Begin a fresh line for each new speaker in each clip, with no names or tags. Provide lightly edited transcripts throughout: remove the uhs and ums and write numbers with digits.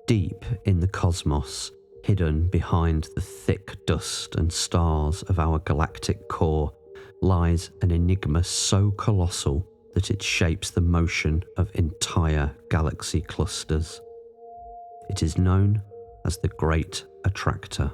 Deep in the cosmos, hidden behind the thick dust and stars of our galactic core, lies an enigma so colossal that it shapes the motion of entire galaxy clusters. It is known as the Great Attractor.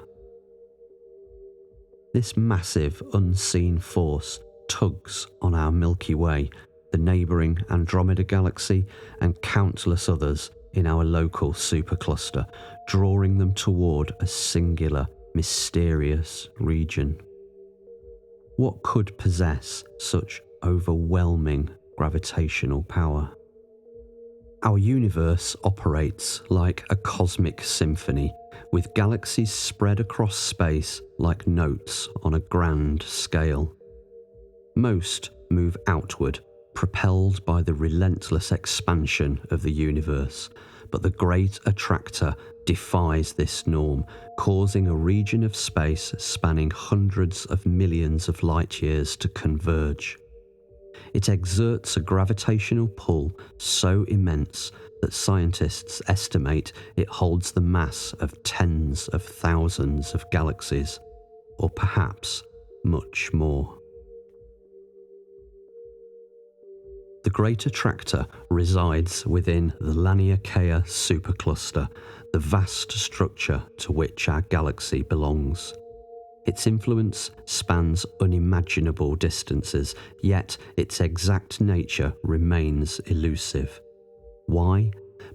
This massive, unseen force tugs on our Milky Way, the neighbouring Andromeda galaxy, and countless others in our local supercluster, drawing them toward a singular, mysterious region. What could possess such overwhelming gravitational power? Our universe operates like a cosmic symphony, with galaxies spread across space like notes on a grand scale. Most move outward, propelled by the relentless expansion of the universe, but the Great Attractor defies this norm, causing a region of space spanning hundreds of millions of light years to converge. It exerts a gravitational pull so immense that scientists estimate it holds the mass of tens of thousands of galaxies, or perhaps much more. The Great Attractor resides within the Laniakea supercluster, the vast structure to which our galaxy belongs. Its influence spans unimaginable distances, yet its exact nature remains elusive. Why?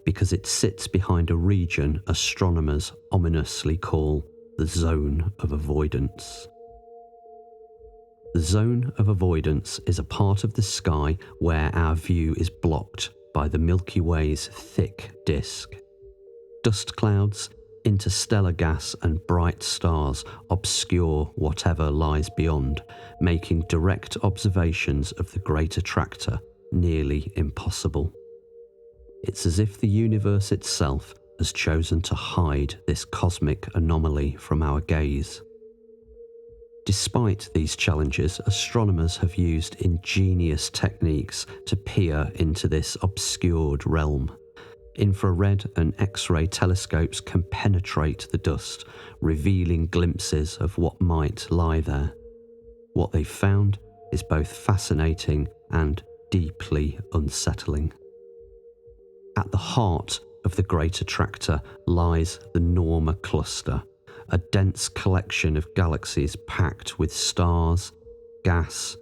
Because it sits behind a region astronomers ominously call the Zone of Avoidance. The Zone of Avoidance is a part of the sky where our view is blocked by the Milky Way's thick disk. Dust clouds, interstellar gas and bright stars obscure whatever lies beyond, making direct observations of the Great Attractor nearly impossible. It's as if the universe itself has chosen to hide this cosmic anomaly from our gaze. Despite these challenges, astronomers have used ingenious techniques to peer into this obscured realm. Infrared and X-ray telescopes can penetrate the dust, revealing glimpses of what might lie there. What they've found is both fascinating and deeply unsettling. At the heart of the Great Attractor lies the Norma Cluster, a dense collection of galaxies packed with stars, gas,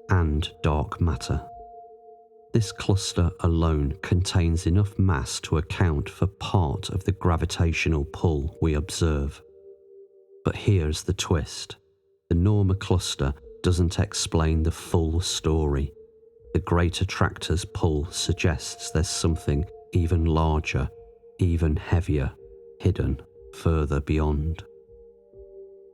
and dark matter. This cluster alone contains enough mass to account for part of the gravitational pull we observe. But here's the twist. The Norma Cluster doesn't explain the full story. The Great Attractor's pull suggests there's something even larger, even heavier, hidden further beyond.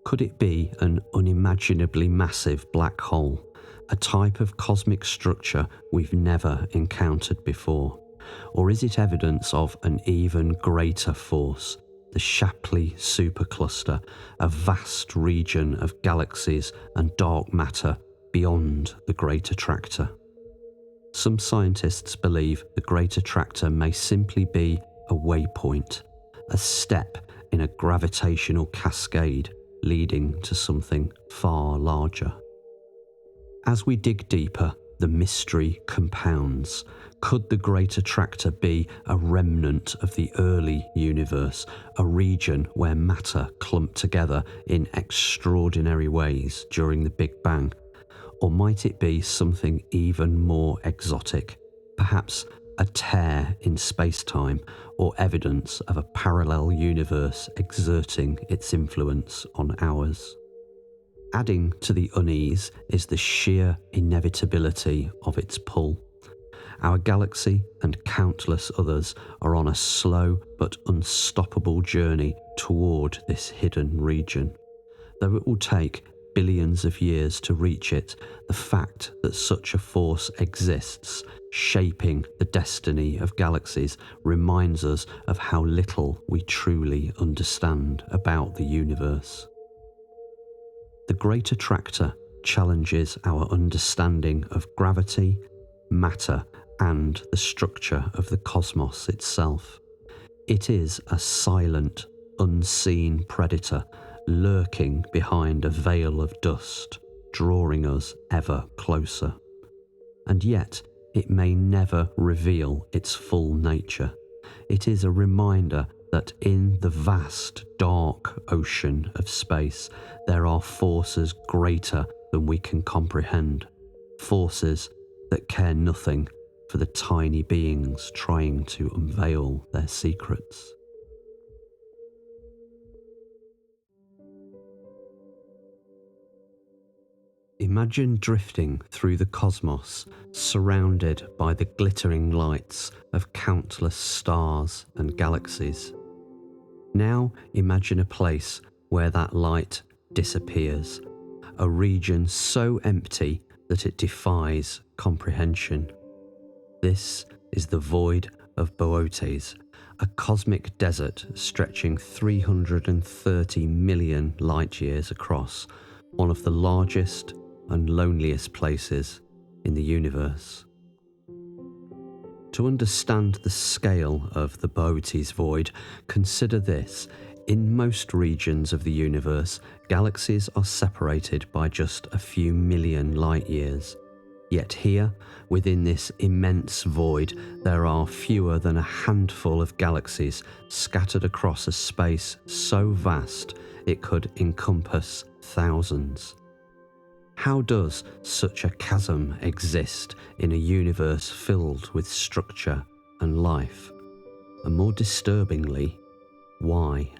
Could it be an unimaginably massive black hole, a type of cosmic structure we've never encountered before? Or is it evidence of an even greater force, the Shapley supercluster, a vast region of galaxies and dark matter beyond the Great Attractor? Some scientists believe the Great Attractor may simply be a waypoint, a step in a gravitational cascade leading to something far larger. As we dig deeper, the mystery compounds. Could the Great Attractor be a remnant of the early universe, a region where matter clumped together in extraordinary ways during the Big Bang? Or might it be something even more exotic, perhaps a tear in space-time, or evidence of a parallel universe exerting its influence on ours? Adding to the unease is the sheer inevitability of its pull. Our galaxy and countless others are on a slow but unstoppable journey toward this hidden region. Though it will take billions of years to reach it, the fact that such a force exists, shaping the destiny of galaxies, reminds us of how little we truly understand about the universe. The Great Attractor challenges our understanding of gravity, matter, and the structure of the cosmos itself. It is a silent, unseen predator lurking behind a veil of dust, drawing us ever closer. And yet, it may never reveal its full nature. It is a reminder that in the vast, dark ocean of space, there are forces greater than we can comprehend, forces that care nothing for the tiny beings trying to unveil their secrets. Imagine drifting through the cosmos, surrounded by the glittering lights of countless stars and galaxies. Now imagine a place where that light disappears, a region so empty that it defies comprehension. This is the void of Boötes, a cosmic desert stretching 330 million light-years across, one of the largest and loneliest places in the universe. To understand the scale of the Boötes void, consider this. In most regions of the universe, galaxies are separated by just a few million light-years. Yet here, within this immense void, there are fewer than a handful of galaxies scattered across a space so vast it could encompass thousands. How does such a chasm exist in a universe filled with structure and life? And more disturbingly, why?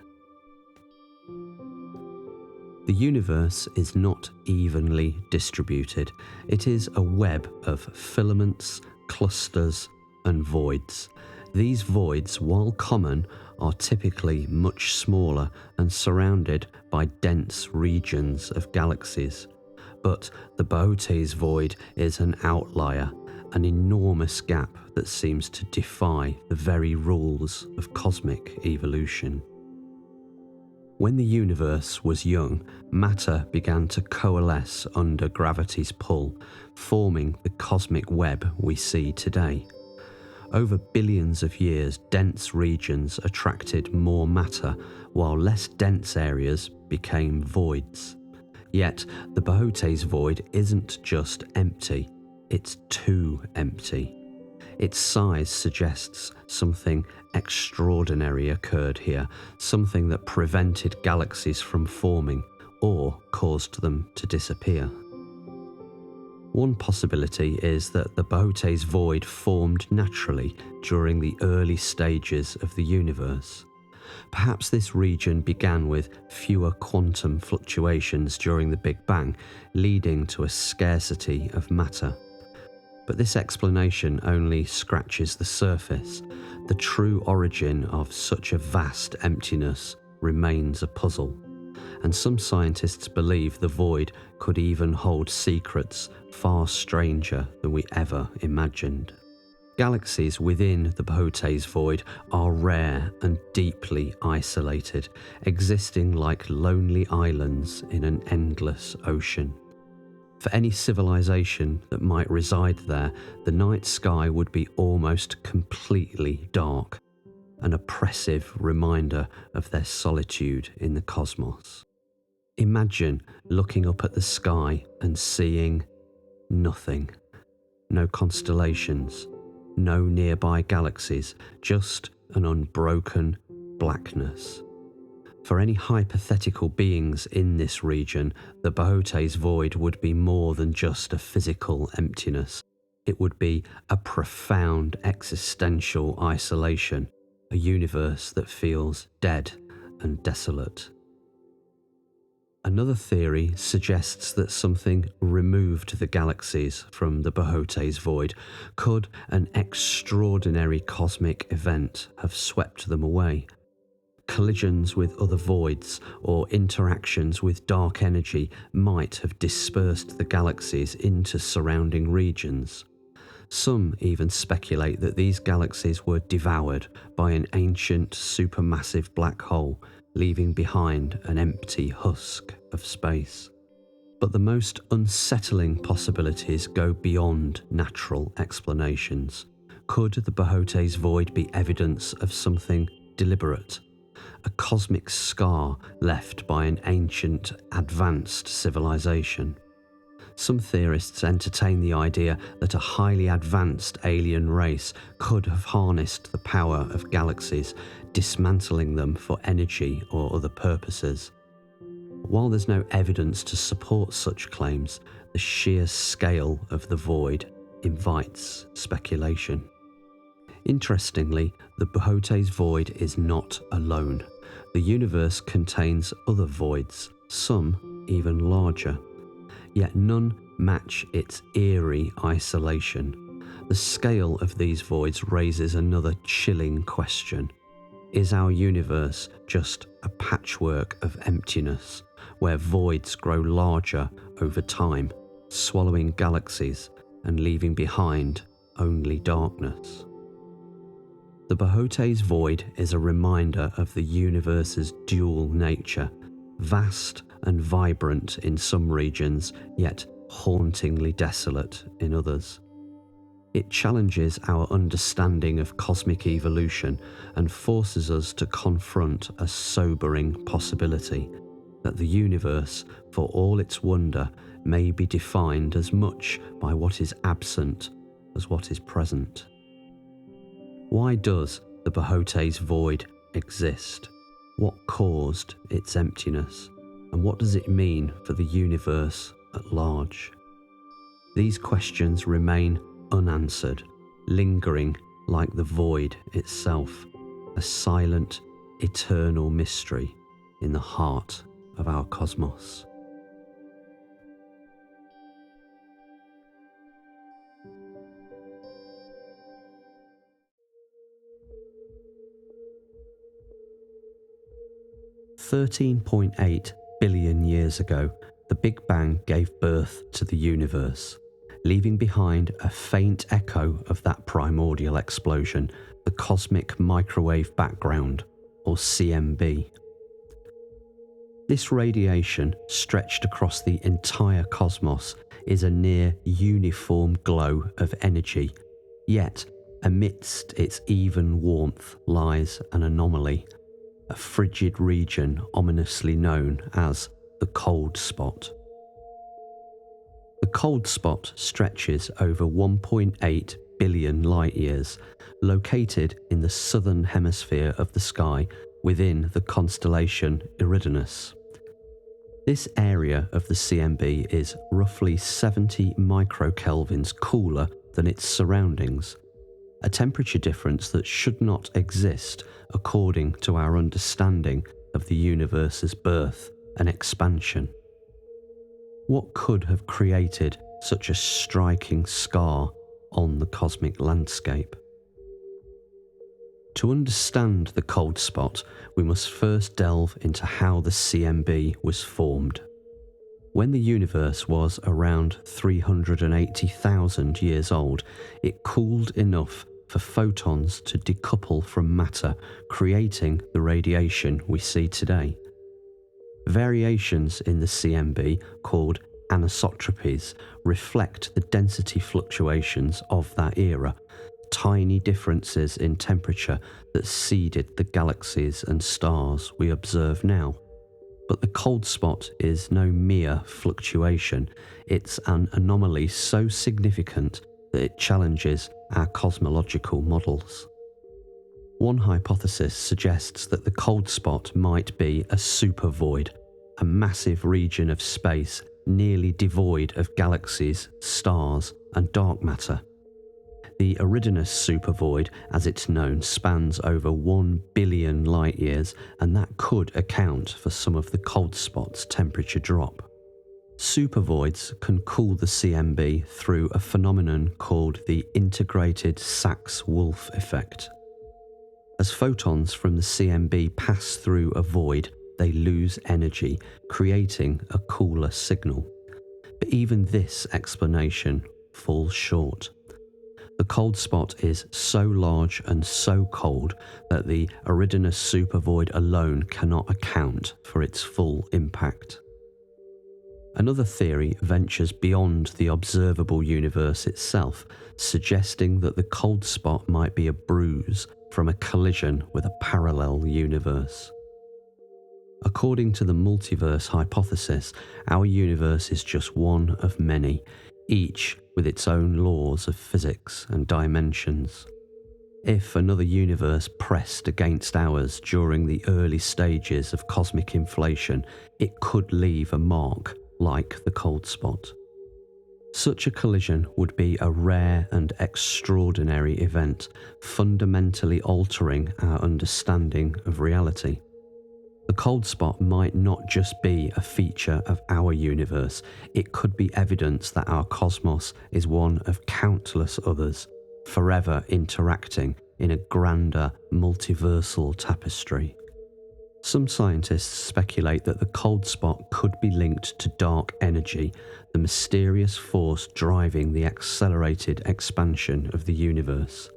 The universe is not evenly distributed. It is a web of filaments, clusters, and voids. These voids, while common, are typically much smaller and surrounded by dense regions of galaxies. But the Boötes void is an outlier, an enormous gap that seems to defy the very rules of cosmic evolution. When the universe was young, matter began to coalesce under gravity's pull, forming the cosmic web we see today. Over billions of years, dense regions attracted more matter, while less dense areas became voids. Yet, the Boötes void isn't just empty, it's too empty. Its size suggests something extraordinary occurred here, something that prevented galaxies from forming or caused them to disappear. One possibility is that the Boötes void formed naturally during the early stages of the universe. Perhaps this region began with fewer quantum fluctuations during the Big Bang, leading to a scarcity of matter. But this explanation only scratches the surface. The true origin of such a vast emptiness remains a puzzle, and some scientists believe the void could even hold secrets far stranger than we ever imagined. Galaxies within the Boötes void are rare and deeply isolated, existing like lonely islands in an endless ocean. For any civilization that might reside there, the night sky would be almost completely dark, an oppressive reminder of their solitude in the cosmos. Imagine looking up at the sky and seeing nothing. No constellations, no nearby galaxies, just an unbroken blackness. For any hypothetical beings in this region, the Boötes void would be more than just a physical emptiness. It would be a profound existential isolation, a universe that feels dead and desolate. Another theory suggests that something removed the galaxies from the Boötes void. Could an extraordinary cosmic event have swept them away? Collisions with other voids or interactions with dark energy might have dispersed the galaxies into surrounding regions. Some even speculate that these galaxies were devoured by an ancient supermassive black hole, leaving behind an empty husk of space. But the most unsettling possibilities go beyond natural explanations. Could the Boötes void be evidence of something deliberate, a cosmic scar left by an ancient, advanced civilization. Some theorists entertain the idea that a highly advanced alien race could have harnessed the power of galaxies, dismantling them for energy or other purposes. While there's no evidence to support such claims, the sheer scale of the void invites speculation. Interestingly, the Boötes void is not alone. The universe contains other voids, some even larger. Yet none match its eerie isolation. The scale of these voids raises another chilling question. Is our universe just a patchwork of emptiness, where voids grow larger over time, swallowing galaxies and leaving behind only darkness? The Boötes void is a reminder of the universe's dual nature, vast and vibrant in some regions, yet hauntingly desolate in others. It challenges our understanding of cosmic evolution and forces us to confront a sobering possibility that the universe, for all its wonder, may be defined as much by what is absent as what is present. Why does the Boötes void exist? What caused its emptiness? And what does it mean for the universe at large? These questions remain unanswered, lingering like the void itself, a silent, eternal mystery in the heart of our cosmos. $13.8 billion years ago, the Big Bang gave birth to the universe, leaving behind a faint echo of that primordial explosion, the cosmic microwave background, or CMB. This radiation, stretched across the entire cosmos, is a near uniform glow of energy, yet amidst its even warmth lies an anomaly, a frigid region ominously known as the cold spot. The cold spot stretches over 1.8 billion light-years, located in the southern hemisphere of the sky within the constellation Eridanus. This area of the CMB is roughly 70 microkelvins cooler than its surroundings, a temperature difference that should not exist according to our understanding of the universe's birth and expansion. What could have created such a striking scar on the cosmic landscape? To understand the cold spot, we must first delve into how the CMB was formed. When the universe was around 380,000 years old, it cooled enough for photons to decouple from matter, creating the radiation we see today. Variations in the CMB, called anisotropies, reflect the density fluctuations of that era, tiny differences in temperature that seeded the galaxies and stars we observe now. But the cold spot is no mere fluctuation, it's an anomaly so significant that it challenges our cosmological models. One hypothesis suggests that the cold spot might be a supervoid, a massive region of space nearly devoid of galaxies, stars, and dark matter. The Eridanus supervoid, as it's known, spans over 1 billion light-years, and that could account for some of the cold spot's temperature drop. Supervoids can cool the CMB through a phenomenon called the integrated Sachs-Wolf effect. As photons from the CMB pass through a void, they lose energy, creating a cooler signal. But even this explanation falls short. The cold spot is so large and so cold that the Eridanus supervoid alone cannot account for its full impact. Another theory ventures beyond the observable universe itself, suggesting that the cold spot might be a bruise from a collision with a parallel universe. According to the multiverse hypothesis, our universe is just one of many, each with its own laws of physics and dimensions. If another universe pressed against ours during the early stages of cosmic inflation, it could leave a mark like the cold spot. Such a collision would be a rare and extraordinary event, fundamentally altering our understanding of reality. The cold spot might not just be a feature of our universe, it could be evidence that our cosmos is one of countless others, forever interacting in a grander multiversal tapestry. Some scientists speculate that the cold spot could be linked to dark energy, the mysterious force driving the accelerated expansion of the universe.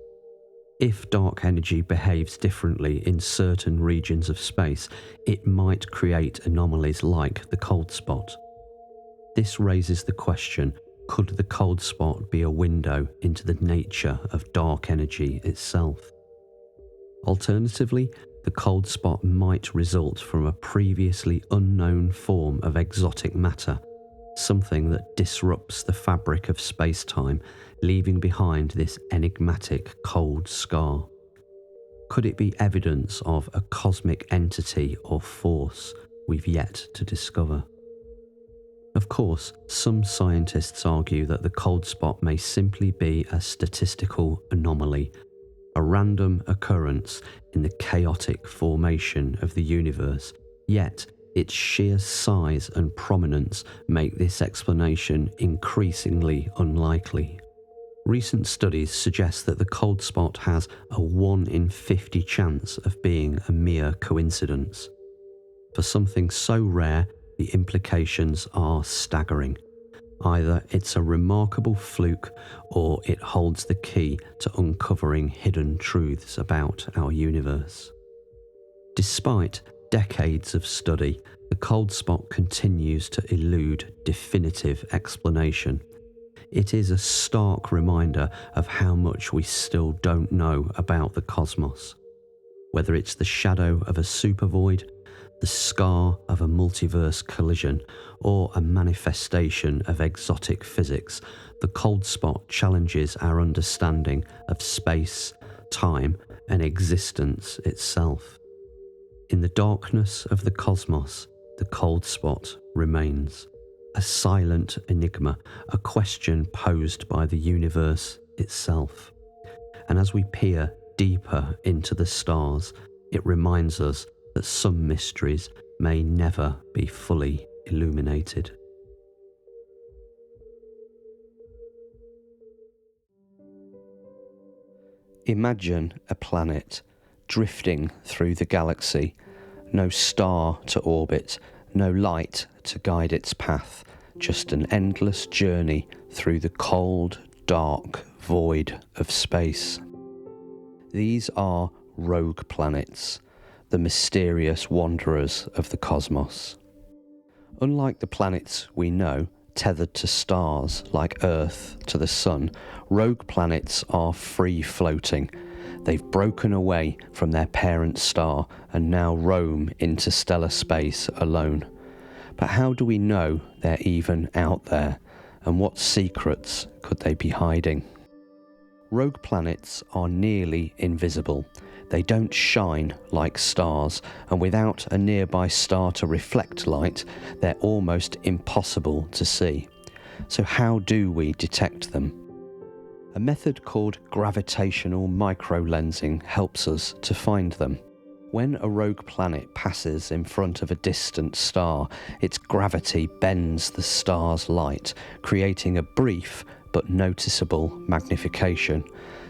If dark energy behaves differently in certain regions of space, it might create anomalies like the cold spot. This raises the question, could the cold spot be a window into the nature of dark energy itself? Alternatively, the cold spot might result from a previously unknown form of exotic matter, something that disrupts the fabric of space-time, leaving behind this enigmatic cold scar. Could it be evidence of a cosmic entity or force we've yet to discover? Of course, some scientists argue that the cold spot may simply be a statistical anomaly, a random occurrence in the chaotic formation of the universe, yet its sheer size and prominence make this explanation increasingly unlikely. Recent studies suggest that the cold spot has a 1 in 50 chance of being a mere coincidence. For something so rare, the implications are staggering. Either it's a remarkable fluke or it holds the key to uncovering hidden truths about our universe. Despite decades of study, the cold spot continues to elude definitive explanation. It is a stark reminder of how much we still don't know about the cosmos. Whether it's the shadow of a supervoid, the scar of a multiverse collision, or a manifestation of exotic physics, the cold spot challenges our understanding of space, time, and existence itself. In the darkness of the cosmos, the cold spot remains, a silent enigma, a question posed by the universe itself. And as we peer deeper into the stars, it reminds us that some mysteries may never be fully illuminated. Imagine a planet drifting through the galaxy, no star to orbit, no light to guide its path, just an endless journey through the cold, dark void of space. These are rogue planets, the mysterious wanderers of the cosmos. Unlike the planets we know, tethered to stars like Earth to the Sun, rogue planets are free-floating. They've broken away from their parent star and now roam interstellar space alone. But how do we know they're even out there, and what secrets could they be hiding? Rogue planets are nearly invisible. They don't shine like stars, and without a nearby star to reflect light, they're almost impossible to see. So how do we detect them? A method called gravitational microlensing helps us to find them. When a rogue planet passes in front of a distant star, its gravity bends the star's light, creating a brief but noticeable magnification.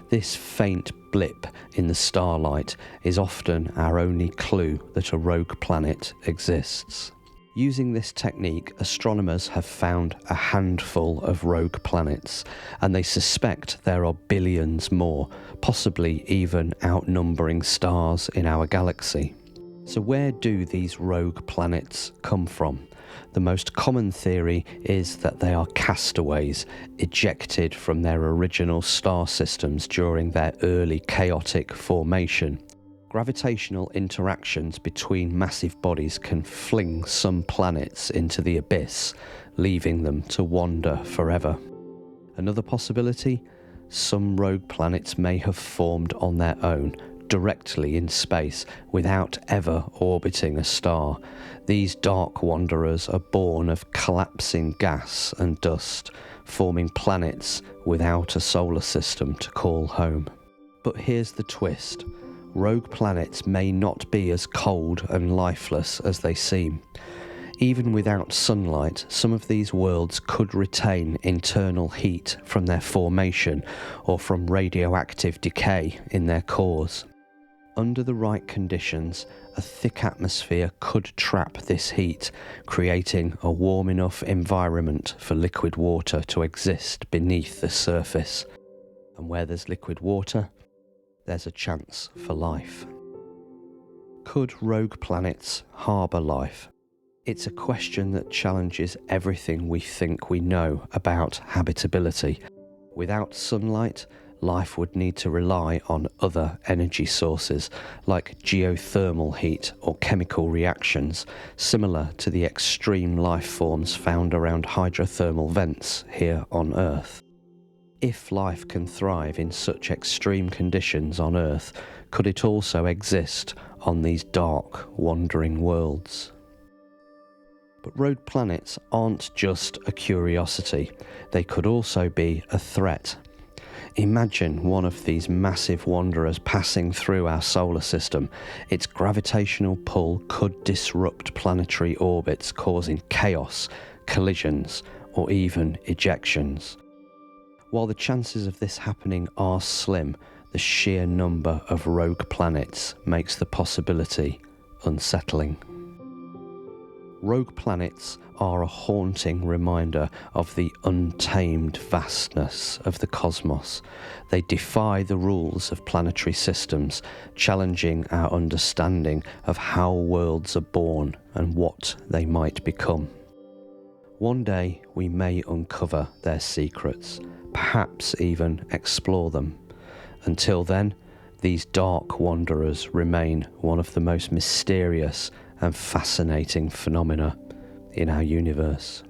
This faint blip in the starlight is often our only clue that a rogue planet exists. Using this technique, astronomers have found a handful of rogue planets, and they suspect there are billions more, possibly even outnumbering stars in our galaxy. So where do these rogue planets come from? The most common theory is that they are castaways, ejected from their original star systems during their early chaotic formation. Gravitational interactions between massive bodies can fling some planets into the abyss, leaving them to wander forever. Another possibility? Some rogue planets may have formed on their own, directly in space, without ever orbiting a star. These dark wanderers are born of collapsing gas and dust, forming planets without a solar system to call home. But here's the twist. Rogue planets may not be as cold and lifeless as they seem. Even without sunlight, some of these worlds could retain internal heat from their formation or from radioactive decay in their cores. Under the right conditions, a thick atmosphere could trap this heat, creating a warm enough environment for liquid water to exist beneath the surface. And where there's liquid water, there's a chance for life. Could rogue planets harbour life? It's a question that challenges everything we think we know about habitability. Without sunlight, life would need to rely on other energy sources like geothermal heat or chemical reactions, similar to the extreme life forms found around hydrothermal vents here on Earth. If life can thrive in such extreme conditions on Earth, could it also exist on these dark, wandering worlds? But rogue planets aren't just a curiosity, they could also be a threat. Imagine one of these massive wanderers passing through our solar system. Its gravitational pull could disrupt planetary orbits, causing chaos, collisions, or even ejections. While the chances of this happening are slim, the sheer number of rogue planets makes the possibility unsettling. Rogue planets are a haunting reminder of the untamed vastness of the cosmos. They defy the rules of planetary systems, challenging our understanding of how worlds are born and what they might become. One day we may uncover their secrets, perhaps even explore them. Until then, these dark wanderers remain one of the most mysterious and fascinating phenomena in our universe.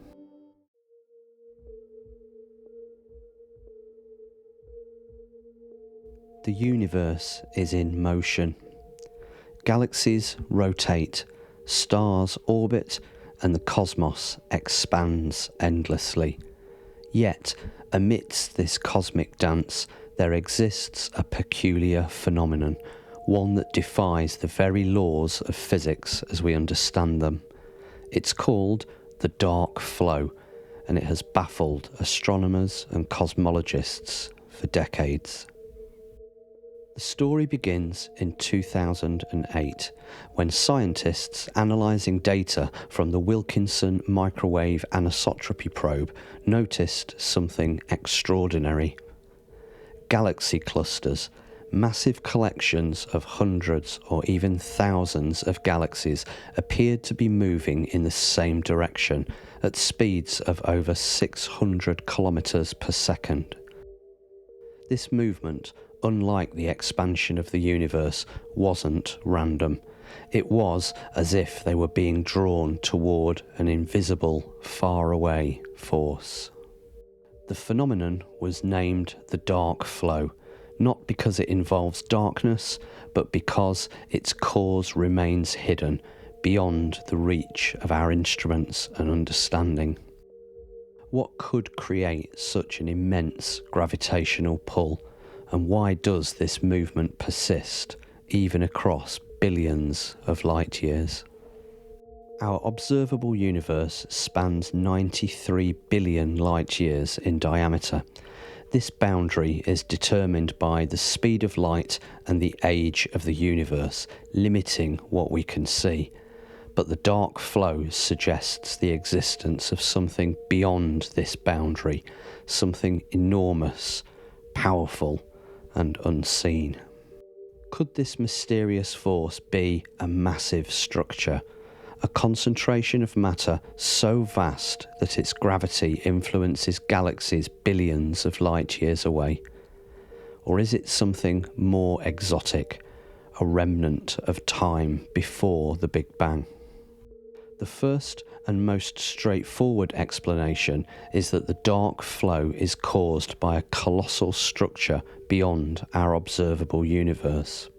The universe is in motion. Galaxies rotate, stars orbit, and the cosmos expands endlessly. Yet, amidst this cosmic dance, there exists a peculiar phenomenon, one that defies the very laws of physics as we understand them. It's called the dark flow, and it has baffled astronomers and cosmologists for decades. The story begins in 2008, when scientists analysing data from the Wilkinson microwave anisotropy probe noticed something extraordinary. Galaxy clusters, massive collections of hundreds or even thousands of galaxies, appeared to be moving in the same direction at speeds of over 600 kilometers per second. This movement, unlike the expansion of the universe, wasn't random. It was as if they were being drawn toward an invisible, faraway force. The phenomenon was named the dark flow, not because it involves darkness, but because its cause remains hidden, beyond the reach of our instruments and understanding. What could create such an immense gravitational pull, and why does this movement persist, even across billions of light years? Our observable universe spans 93 billion light years in diameter. This boundary is determined by the speed of light and the age of the universe, limiting what we can see. But the dark flow suggests the existence of something beyond this boundary, something enormous, powerful, and unseen. Could this mysterious force be a massive structure, a concentration of matter so vast that its gravity influences galaxies billions of light years away? Or is it something more exotic, a remnant of time before the Big Bang? The first and most straightforward explanation is that the dark flow is caused by a colossal structure beyond our observable universe.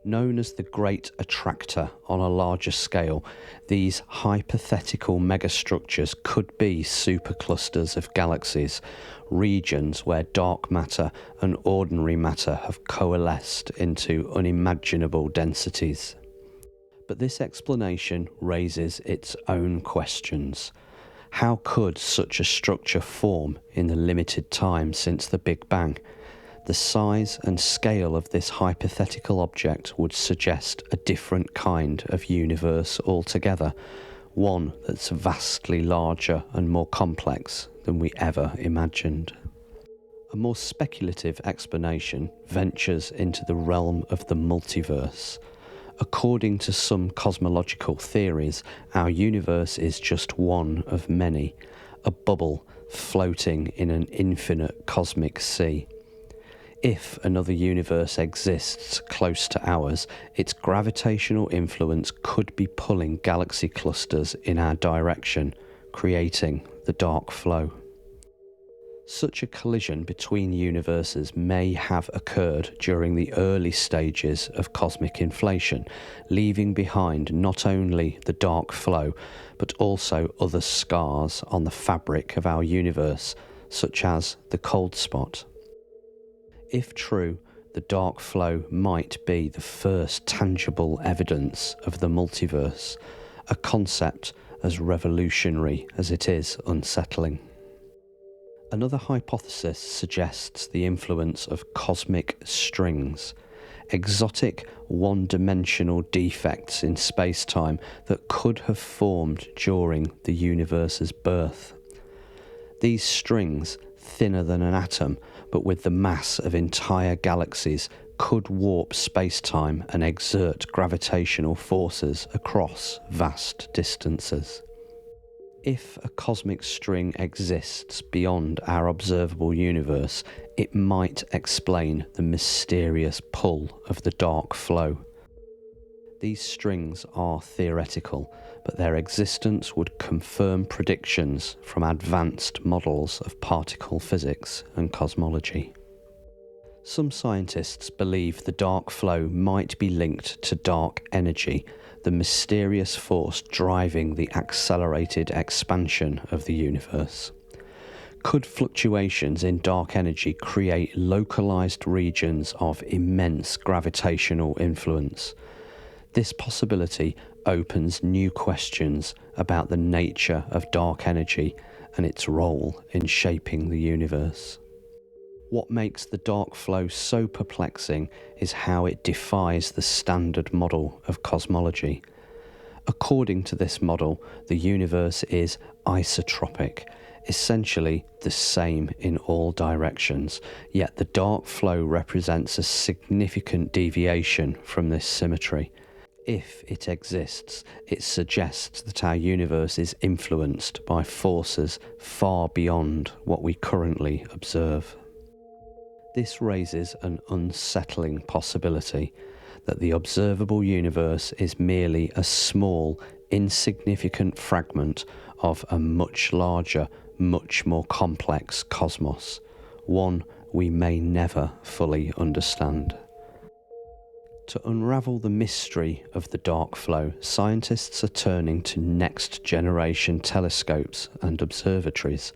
Known as the Great Attractor on a larger scale, these hypothetical megastructures could be superclusters of galaxies, regions where dark matter and ordinary matter have coalesced into unimaginable densities. But this explanation raises its own questions. How could such a structure form in the limited time since the Big Bang? The size and scale of this hypothetical object would suggest a different kind of universe altogether, one that's vastly larger and more complex than we ever imagined. A more speculative explanation ventures into the realm of the multiverse. According to some cosmological theories, our universe is just one of many, a bubble floating in an infinite cosmic sea. If another universe exists close to ours, its gravitational influence could be pulling galaxy clusters in our direction, creating the dark flow. Such a collision between universes may have occurred during the early stages of cosmic inflation, leaving behind not only the dark flow, but also other scars on the fabric of our universe, such as the cold spot. If true, the dark flow might be the first tangible evidence of the multiverse, a concept as revolutionary as it is unsettling. Another hypothesis suggests the influence of cosmic strings, exotic one-dimensional defects in space-time that could have formed during the universe's birth. These strings, thinner than an atom, but with the mass of entire galaxies, could warp space-time and exert gravitational forces across vast distances. If a cosmic string exists beyond our observable universe, it might explain the mysterious pull of the dark flow. These strings are theoretical, but their existence would confirm predictions from advanced models of particle physics and cosmology. Some scientists believe the dark flow might be linked to dark energy, the mysterious force driving the accelerated expansion of the universe. Could fluctuations in dark energy create localized regions of immense gravitational influence? This possibility opens new questions about the nature of dark energy and its role in shaping the universe. What makes the dark flow so perplexing is how it defies the standard model of cosmology. According to this model, the universe is isotropic, essentially the same in all directions, yet the dark flow represents a significant deviation from this symmetry. If it exists, it suggests that our universe is influenced by forces far beyond what we currently observe. This raises an unsettling possibility that the observable universe is merely a small, insignificant fragment of a much larger, much more complex cosmos, one we may never fully understand. To unravel the mystery of the dark flow, scientists are turning to next-generation telescopes and observatories.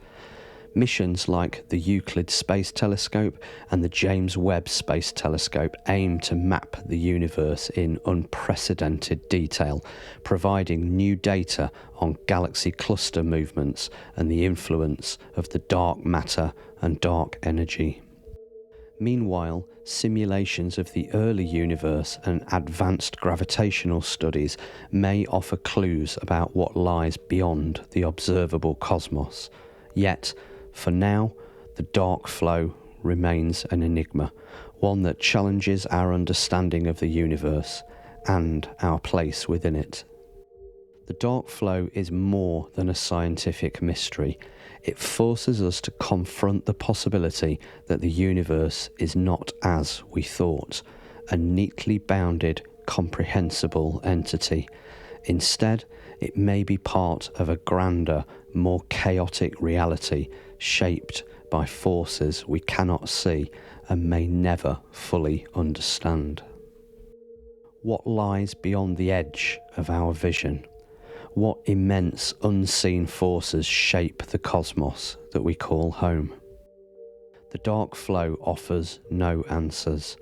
Missions like the Euclid Space Telescope and the James Webb Space Telescope aim to map the universe in unprecedented detail, providing new data on galaxy cluster movements and the influence of the dark matter and dark energy. Meanwhile, simulations of the early universe and advanced gravitational studies may offer clues about what lies beyond the observable cosmos. Yet, for now, the dark flow remains an enigma, one that challenges our understanding of the universe and our place within it. The dark flow is more than a scientific mystery. It forces us to confront the possibility that the universe is not as we thought, a neatly bounded, comprehensible entity. Instead, it may be part of a grander, more chaotic reality shaped by forces we cannot see and may never fully understand. What lies beyond the edge of our vision? What immense unseen forces shape the cosmos that we call home? The dark flow offers no answers,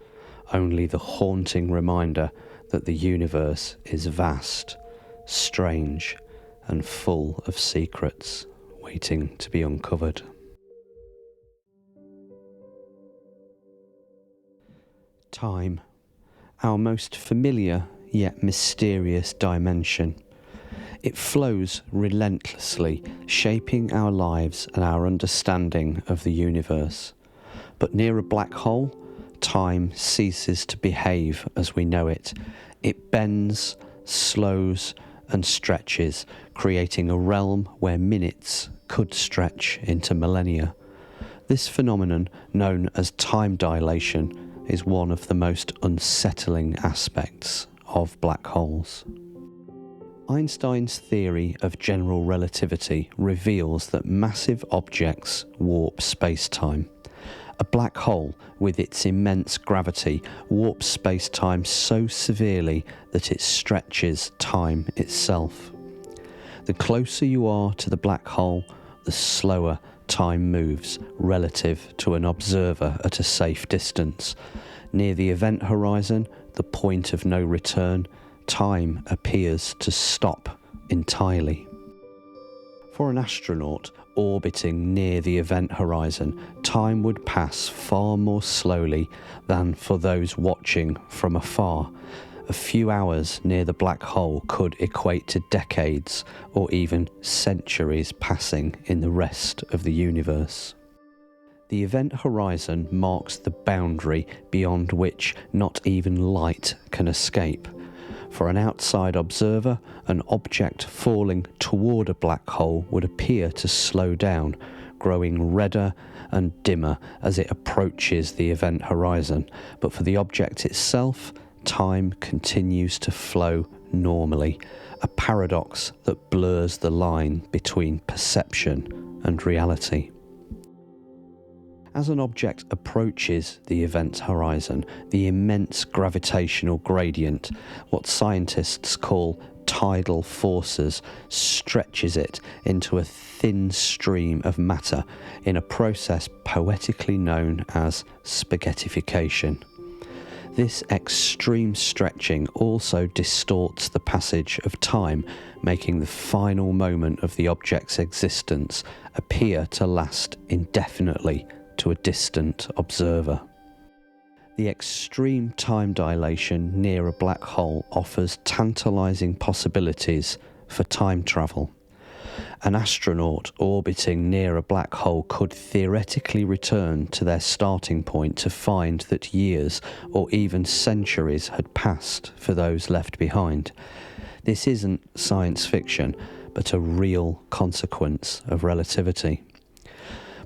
only the haunting reminder that the universe is vast, strange, and full of secrets waiting to be uncovered. Time, our most familiar yet mysterious dimension. It flows relentlessly, shaping our lives and our understanding of the universe. But near a black hole, time ceases to behave as we know it. It bends, slows, and stretches, creating a realm where minutes could stretch into millennia. This phenomenon, known as time dilation, is one of the most unsettling aspects of black holes. Einstein's theory of general relativity reveals that massive objects warp space-time. A black hole, with its immense gravity, warps space-time so severely that it stretches time itself. The closer you are to the black hole, the slower time moves relative to an observer at a safe distance. Near the event horizon, the point of no return, time appears to stop entirely. For an astronaut orbiting near the event horizon, time would pass far more slowly than for those watching from afar. A few hours near the black hole could equate to decades or even centuries passing in the rest of the universe. The event horizon marks the boundary beyond which not even light can escape. For an outside observer, an object falling toward a black hole would appear to slow down, growing redder and dimmer as it approaches the event horizon. But for the object itself, time continues to flow normally, a paradox that blurs the line between perception and reality. As an object approaches the event horizon, the immense gravitational gradient, what scientists call tidal forces, stretches it into a thin stream of matter in a process poetically known as spaghettification. This extreme stretching also distorts the passage of time, making the final moment of the object's existence appear to last indefinitely to a distant observer. The extreme time dilation near a black hole offers tantalizing possibilities for time travel. An astronaut orbiting near a black hole could theoretically return to their starting point to find that years or even centuries had passed for those left behind. This isn't science fiction, but a real consequence of relativity.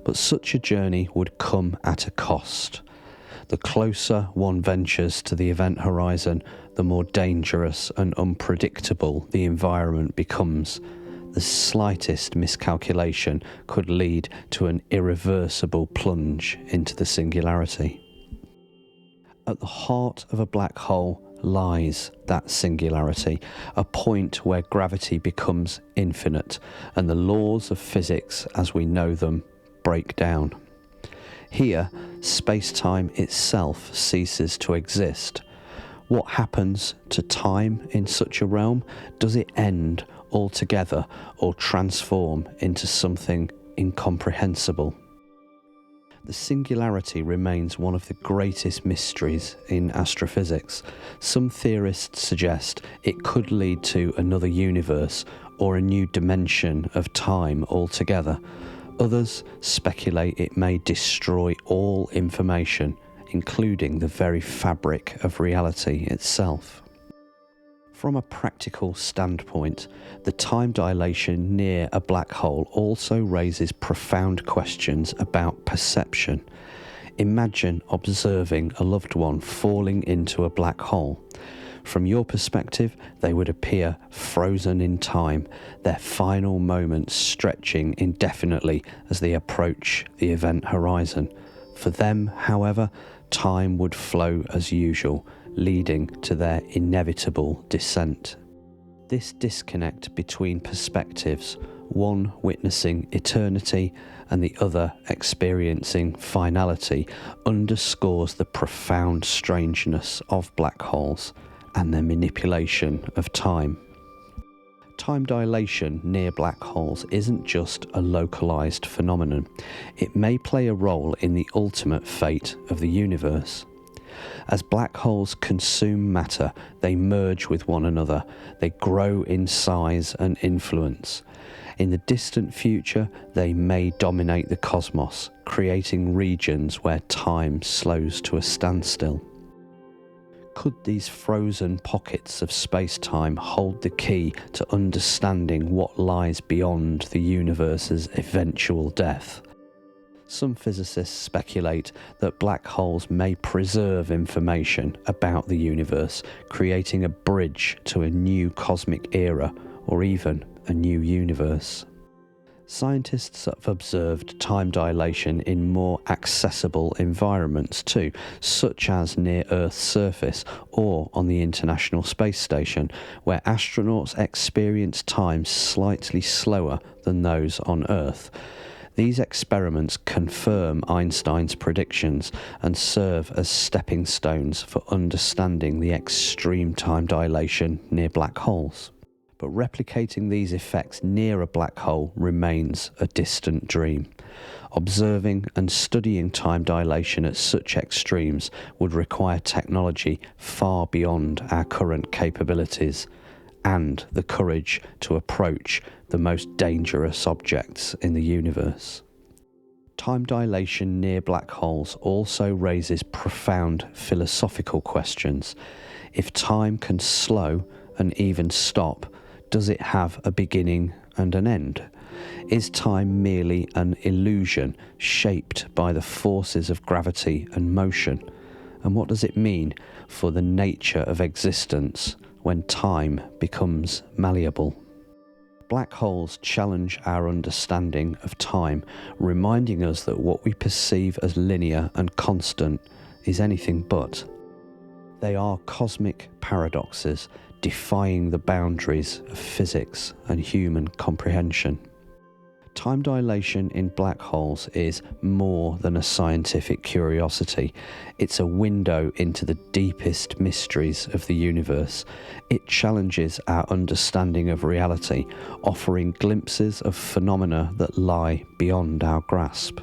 But such a journey would come at a cost. The closer one ventures to the event horizon, the more dangerous and unpredictable the environment becomes. The slightest miscalculation could lead to an irreversible plunge into the singularity. At the heart of a black hole lies that singularity, a point where gravity becomes infinite and the laws of physics as we know them break down. Here, space-time itself ceases to exist. What happens to time in such a realm? Does it end altogether or transform into something incomprehensible? The singularity remains one of the greatest mysteries in astrophysics. Some theorists suggest it could lead to another universe or a new dimension of time altogether. Others speculate it may destroy all information, including the very fabric of reality itself. From a practical standpoint, the time dilation near a black hole also raises profound questions about perception. Imagine observing a loved one falling into a black hole. From your perspective, they would appear frozen in time, their final moments stretching indefinitely as they approach the event horizon. For them, however, time would flow as usual, leading to their inevitable descent. This disconnect between perspectives, one witnessing eternity and the other experiencing finality, underscores the profound strangeness of black holes and their manipulation of time. Time dilation near black holes isn't just a localized phenomenon. It may play a role in the ultimate fate of the universe. As black holes consume matter, they merge with one another. They grow in size and influence. In the distant future, they may dominate the cosmos, creating regions where time slows to a standstill. Could these frozen pockets of space-time hold the key to understanding what lies beyond the universe's eventual death? Some physicists speculate that black holes may preserve information about the universe, creating a bridge to a new cosmic era or even a new universe. Scientists have observed time dilation in more accessible environments too, such as near Earth's surface or on the International Space Station, where astronauts experience time slightly slower than those on Earth. These experiments confirm Einstein's predictions and serve as stepping stones for understanding the extreme time dilation near black holes. But replicating these effects near a black hole remains a distant dream. Observing and studying time dilation at such extremes would require technology far beyond our current capabilities, and the courage to approach the most dangerous objects in the universe. Time dilation near black holes also raises profound philosophical questions. If time can slow and even stop, does it have a beginning and an end? Is time merely an illusion shaped by the forces of gravity and motion? And what does it mean for the nature of existence when time becomes malleable? Black holes challenge our understanding of time, reminding us that what we perceive as linear and constant is anything but. They are cosmic paradoxes, defying the boundaries of physics and human comprehension. Time dilation in black holes is more than a scientific curiosity. It's a window into the deepest mysteries of the universe. It challenges our understanding of reality, offering glimpses of phenomena that lie beyond our grasp.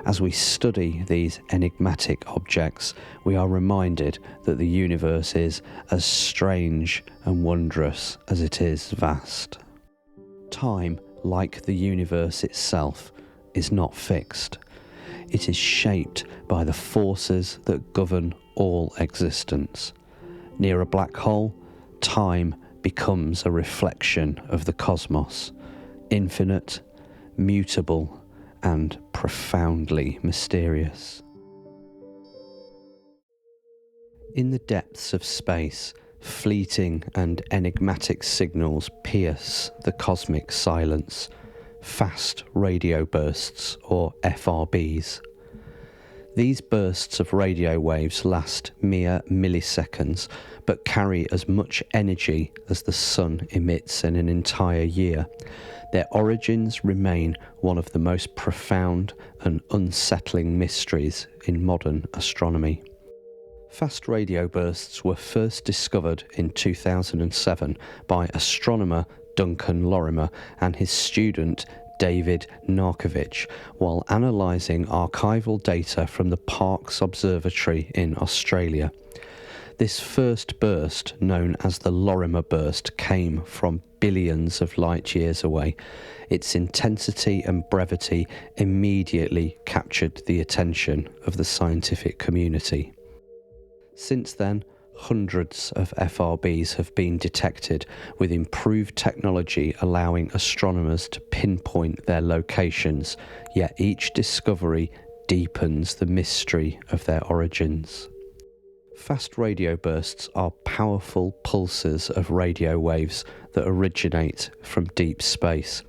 As we study these enigmatic objects, we are reminded that the universe is as strange and wondrous as it is vast. Time, like the universe itself, is not fixed. It is shaped by the forces that govern all existence. Near a black hole, time becomes a reflection of the cosmos, infinite, mutable, and profoundly mysterious. In the depths of space, fleeting and enigmatic signals pierce the cosmic silence, fast radio bursts or FRBs. These bursts of radio waves last mere milliseconds, but carry as much energy as the sun emits in an entire year. Their origins remain one of the most profound and unsettling mysteries in modern astronomy. Fast radio bursts were first discovered in 2007 by astronomer Duncan Lorimer and his student David Narkovich while analysing archival data from the Parkes Observatory in Australia. This first burst, known as the Lorimer burst, came from billions of light years away. Its intensity and brevity immediately captured the attention of the scientific community. Since then, Hundreds of FRBs have been detected, with improved technology allowing astronomers to pinpoint their locations, yet each discovery deepens the mystery of their origins. Fast radio bursts are powerful pulses of radio waves that originate from deep space.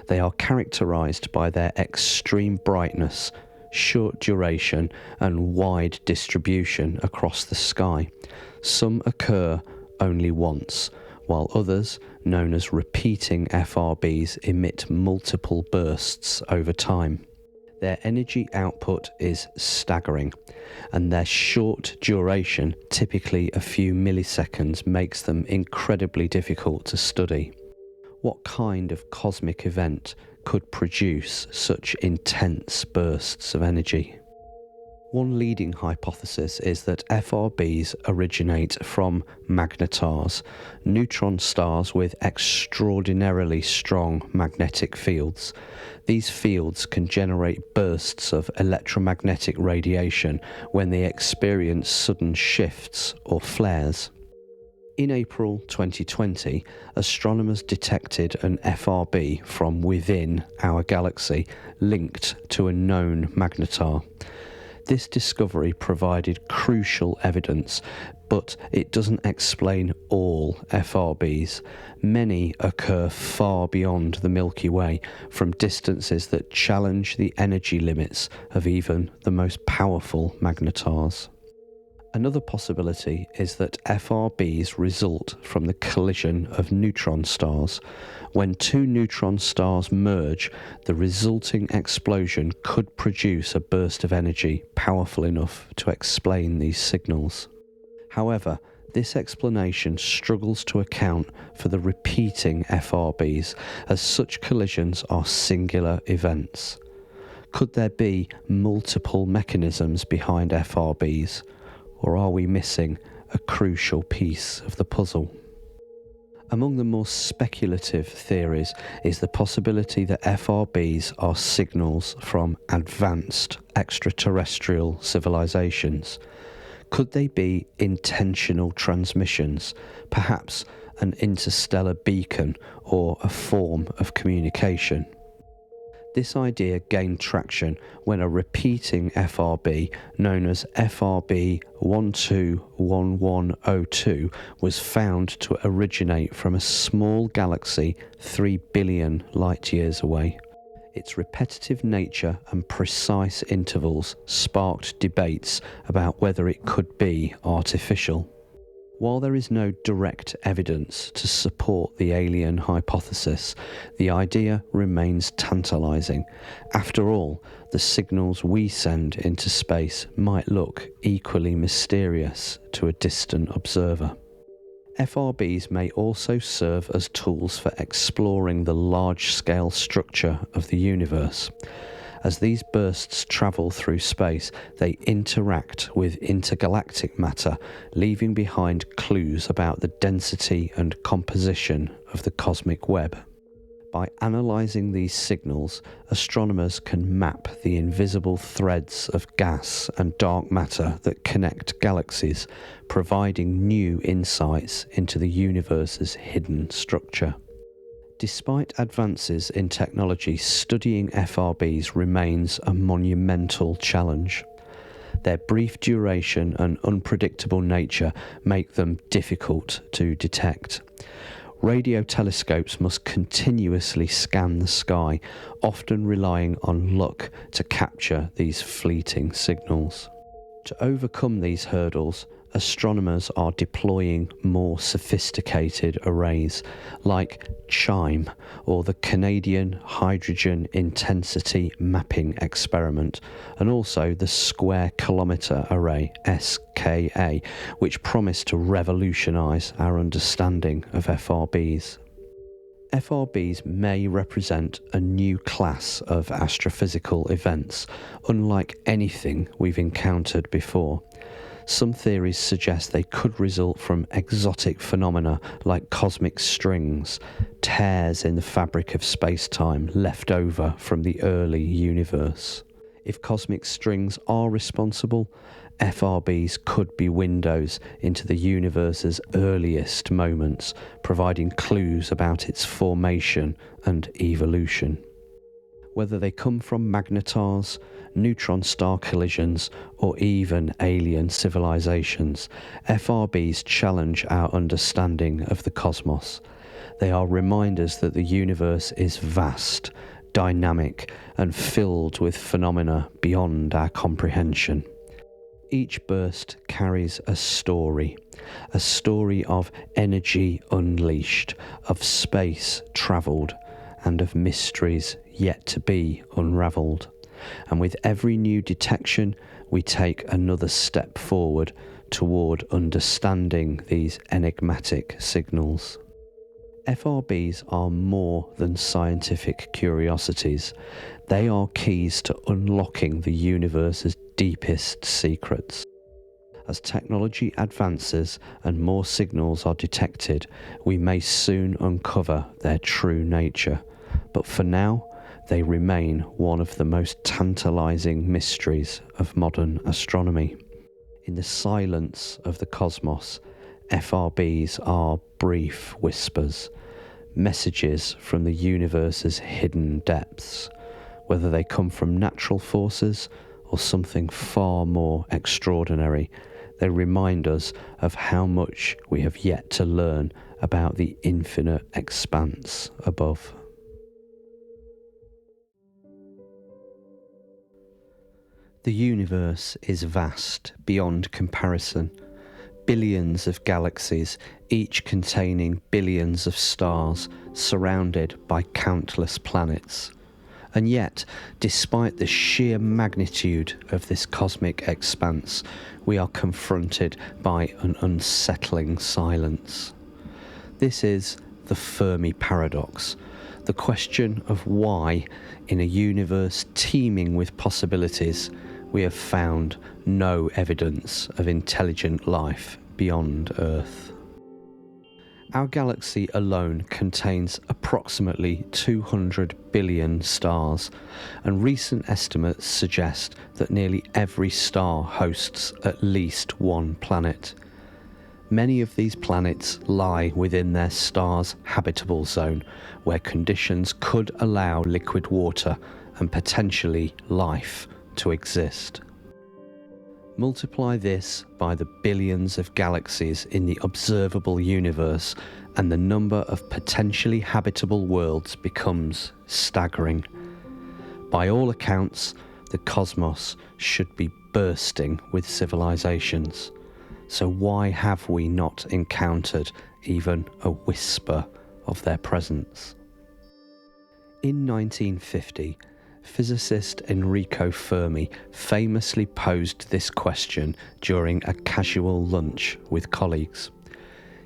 They are characterized by their extreme brightness, short duration, and wide distribution across the sky. Some occur only once, while others, known as repeating FRBs, emit multiple bursts over time. Their energy output is staggering, and their short duration, typically a few milliseconds, makes them incredibly difficult to study. What kind of cosmic event could produce such intense bursts of energy? One leading hypothesis is that FRBs originate from magnetars, neutron stars with extraordinarily strong magnetic fields. These fields can generate bursts of electromagnetic radiation when they experience sudden shifts or flares. In April 2020, astronomers detected an FRB from within our galaxy linked to a known magnetar. This discovery provided crucial evidence, but it doesn't explain all FRBs. Many occur far beyond the Milky Way, from distances that challenge the energy limits of even the most powerful magnetars. Another possibility is that FRBs result from the collision of neutron stars. When two neutron stars merge, the resulting explosion could produce a burst of energy powerful enough to explain these signals. However, this explanation struggles to account for the repeating FRBs, as such collisions are singular events. Could there be multiple mechanisms behind FRBs? Or are we missing a crucial piece of the puzzle? Among the more speculative theories is the possibility that FRBs are signals from advanced extraterrestrial civilizations. Could they be intentional transmissions, perhaps an interstellar beacon or a form of communication? This idea gained traction when a repeating FRB, known as FRB 121102, was found to originate from a small galaxy 3 billion light-years away. Its repetitive nature and precise intervals sparked debates about whether it could be artificial. While there is no direct evidence to support the alien hypothesis, the idea remains tantalizing. After all, the signals we send into space might look equally mysterious to a distant observer. FRBs may also serve as tools for exploring the large-scale structure of the universe. As these bursts travel through space, they interact with intergalactic matter, leaving behind clues about the density and composition of the cosmic web. By analysing these signals, astronomers can map the invisible threads of gas and dark matter that connect galaxies, providing new insights into the universe's hidden structure. Despite advances in technology, studying FRBs remains a monumental challenge. Their brief duration and unpredictable nature make them difficult to detect. Radio telescopes must continuously scan the sky, often relying on luck to capture these fleeting signals. To overcome these hurdles, astronomers are deploying more sophisticated arrays like CHIME, or the Canadian Hydrogen Intensity Mapping Experiment, and also the Square Kilometre Array, SKA, which promise to revolutionise our understanding of FRBs. FRBs may represent a new class of astrophysical events, unlike anything we've encountered before. Some theories suggest they could result from exotic phenomena like cosmic strings, tears in the fabric of space-time left over from the early universe. If cosmic strings are responsible, FRBs could be windows into the universe's earliest moments, providing clues about its formation and evolution. Whether they come from magnetars, neutron star collisions, or even alien civilizations, FRBs challenge our understanding of the cosmos. They are reminders that the universe is vast, dynamic, and filled with phenomena beyond our comprehension. Each burst carries a story of energy unleashed, of space travelled, and of mysteries yet to be unravelled. And with every new detection, we take another step forward toward understanding these enigmatic signals. FRBs are more than scientific curiosities. They are keys to unlocking the universe's deepest secrets. As technology advances and more signals are detected, we may soon uncover their true nature. But for now, they remain one of the most tantalizing mysteries of modern astronomy. In the silence of the cosmos, FRBs are brief whispers, messages from the universe's hidden depths. Whether they come from natural forces or something far more extraordinary, they remind us of how much we have yet to learn about the infinite expanse above. The universe is vast beyond comparison. Billions of galaxies, each containing billions of stars, surrounded by countless planets. And yet, despite the sheer magnitude of this cosmic expanse, we are confronted by an unsettling silence. This is the Fermi paradox, the question of why, in a universe teeming with possibilities, we have found no evidence of intelligent life beyond Earth. Our galaxy alone contains approximately 200 billion stars, and recent estimates suggest that nearly every star hosts at least one planet. Many of these planets lie within their star's habitable zone, where conditions could allow liquid water and potentially life to exist. Multiply this by the billions of galaxies in the observable universe, and the number of potentially habitable worlds becomes staggering. By all accounts, the cosmos should be bursting with civilizations. So why have we not encountered even a whisper of their presence? In 1950, physicist Enrico Fermi famously posed this question during a casual lunch with colleagues.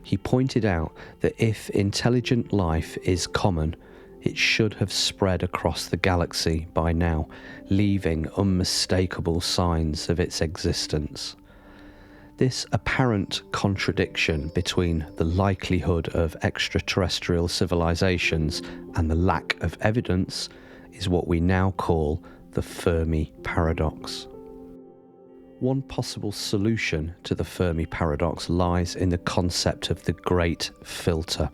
He pointed out that if intelligent life is common, it should have spread across the galaxy by now, leaving unmistakable signs of its existence. This apparent contradiction between the likelihood of extraterrestrial civilizations and the lack of evidence is what we now call the Fermi paradox. One possible solution to the Fermi paradox lies in the concept of the Great Filter,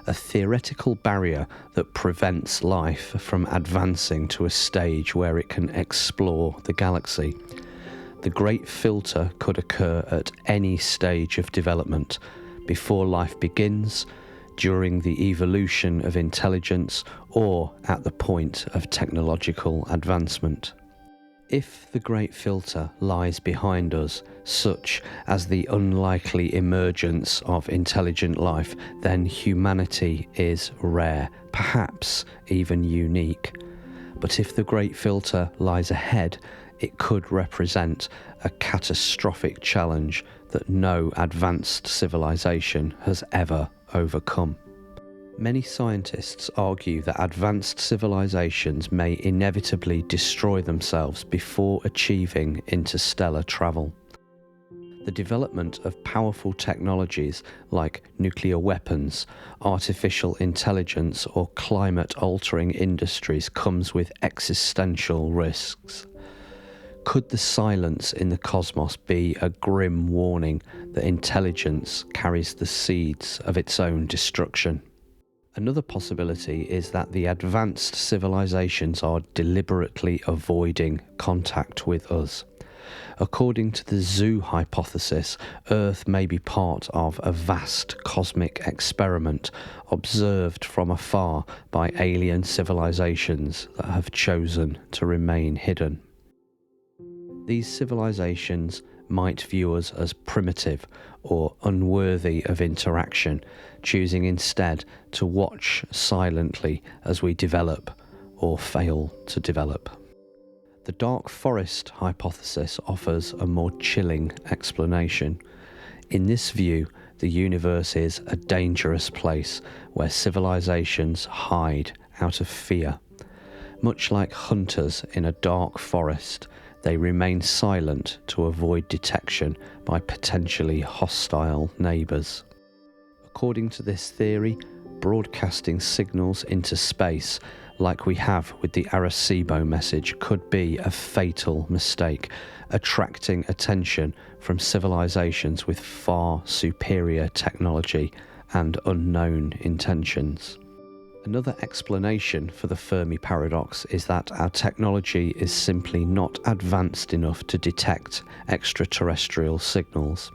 a theoretical barrier that prevents life from advancing to a stage where it can explore the galaxy. The Great Filter could occur at any stage of development, before life begins, during the evolution of intelligence, or at the point of technological advancement. If the Great Filter lies behind us, such as the unlikely emergence of intelligent life, then humanity is rare, perhaps even unique. But if the Great Filter lies ahead, it could represent a catastrophic challenge that no advanced civilization has ever overcome. Many scientists argue that advanced civilizations may inevitably destroy themselves before achieving interstellar travel. The development of powerful technologies like nuclear weapons, artificial intelligence, or climate-altering industries comes with existential risks. Could the silence in the cosmos be a grim warning that intelligence carries the seeds of its own destruction? Another possibility is that the advanced civilizations are deliberately avoiding contact with us. According to the zoo hypothesis, Earth may be part of a vast cosmic experiment observed from afar by alien civilizations that have chosen to remain hidden. These civilizations might view us as primitive or unworthy of interaction, choosing instead to watch silently as we develop or fail to develop. The dark forest hypothesis offers a more chilling explanation. In this view, the universe is a dangerous place where civilizations hide out of fear. Much like hunters in a dark forest, they remain silent to avoid detection by potentially hostile neighbours. According to this theory, broadcasting signals into space, like we have with the Arecibo message, could be a fatal mistake, attracting attention from civilizations with far superior technology and unknown intentions. Another explanation for the Fermi paradox is that our technology is simply not advanced enough to detect extraterrestrial signals.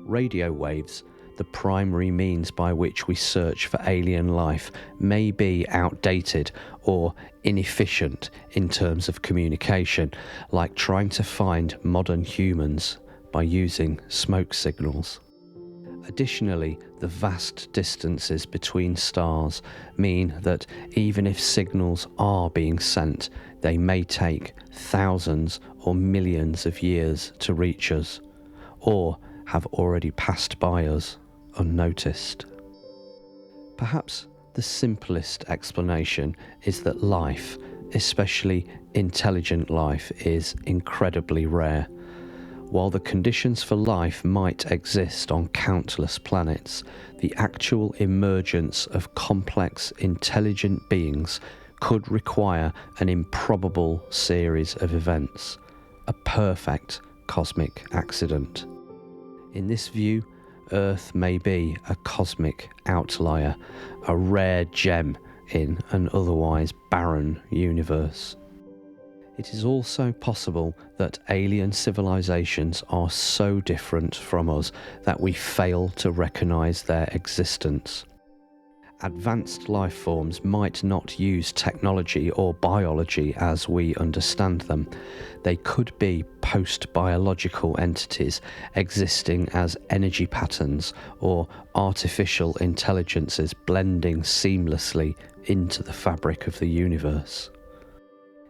Radio waves, the primary means by which we search for alien life, may be outdated or inefficient in terms of communication, like trying to find modern humans by using smoke signals. Additionally, the vast distances between stars mean that even if signals are being sent, they may take thousands or millions of years to reach us, or have already passed by us unnoticed. Perhaps the simplest explanation is that life, especially intelligent life, is incredibly rare. While the conditions for life might exist on countless planets, the actual emergence of complex, intelligent beings could require an improbable series of events, a perfect cosmic accident. In this view, Earth may be a cosmic outlier, a rare gem in an otherwise barren universe. It is also possible that alien civilizations are so different from us that we fail to recognize their existence. Advanced life forms might not use technology or biology as we understand them. They could be post-biological entities existing as energy patterns or artificial intelligences blending seamlessly into the fabric of the universe.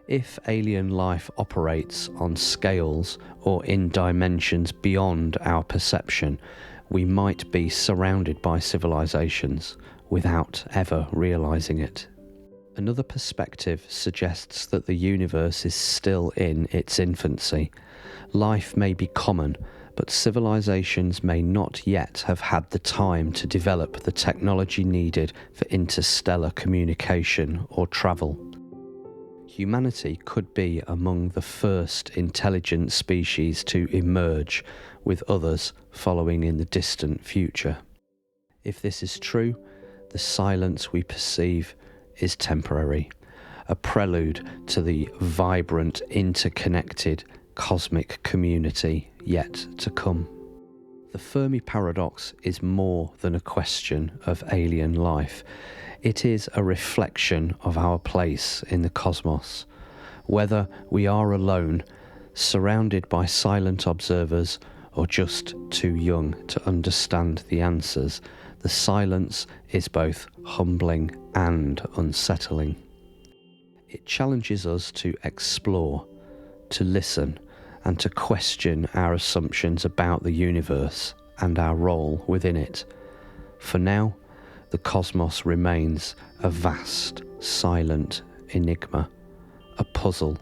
If alien life operates on scales or in dimensions beyond our perception, we might be surrounded by civilizations without ever realizing it. Another perspective suggests that the universe is still in its infancy. Life may be common, but civilizations may not yet have had the time to develop the technology needed for interstellar communication or travel. Humanity could be among the first intelligent species to emerge, with others following in the distant future. If this is true, the silence we perceive is temporary, a prelude to the vibrant, interconnected cosmic community yet to come. The Fermi paradox is more than a question of alien life. It is a reflection of our place in the cosmos. Whether we are alone, surrounded by silent observers, or just too young to understand the answers, the silence is both humbling and unsettling. It challenges us to explore, to listen, and to question our assumptions about the universe and our role within it. For now, the cosmos remains a vast, silent enigma, a puzzle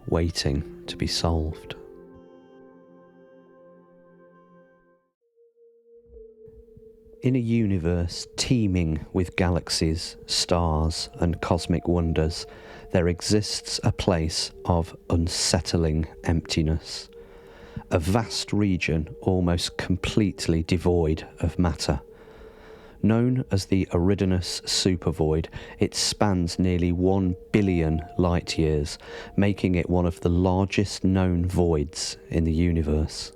waiting to be solved. In a universe teeming with galaxies, stars, and cosmic wonders, there exists a place of unsettling emptiness. A vast region almost completely devoid of matter. Known as the Eridanus supervoid, it spans nearly 1 billion light years, making it one of the largest known voids in the universe.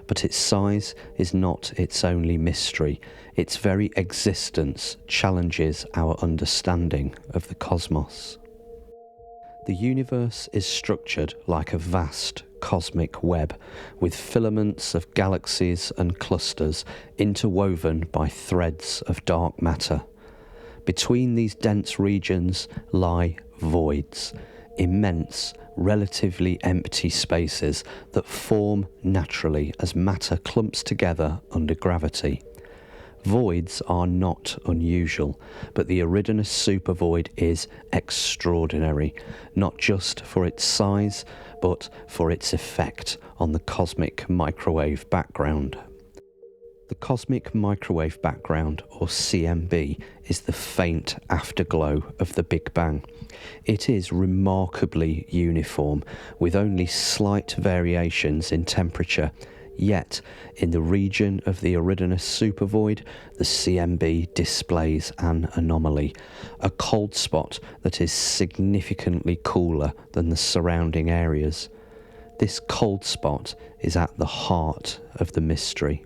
But its size is not its only mystery. Its very existence challenges our understanding of the cosmos. The universe is structured like a vast cosmic web, with filaments of galaxies and clusters interwoven by threads of dark matter. Between these dense regions lie voids, immense, relatively empty spaces that form naturally as matter clumps together under gravity. Voids are not unusual, but the Eridanus supervoid is extraordinary, not just for its size, but for its effect on the cosmic microwave background. The cosmic microwave background, or CMB, is the faint afterglow of the Big Bang. It is remarkably uniform, with only slight variations in temperature. Yet, in the region of the Eridanus supervoid, the CMB displays an anomaly, a cold spot that is significantly cooler than the surrounding areas. This cold spot is at the heart of the mystery.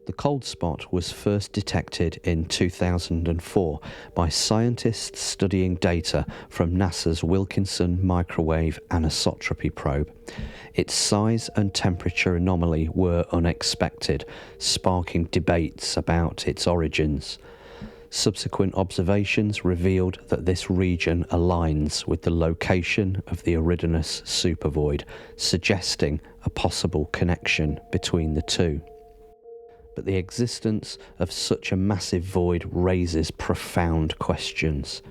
The cold spot was first detected in 2004 by scientists studying data from NASA's Wilkinson Microwave Anisotropy probe. Its size and temperature anomaly were unexpected, sparking debates about its origins. Subsequent observations revealed that this region aligns with the location of the Eridanus supervoid, suggesting a possible connection between the two. But the existence of such a massive void raises profound questions.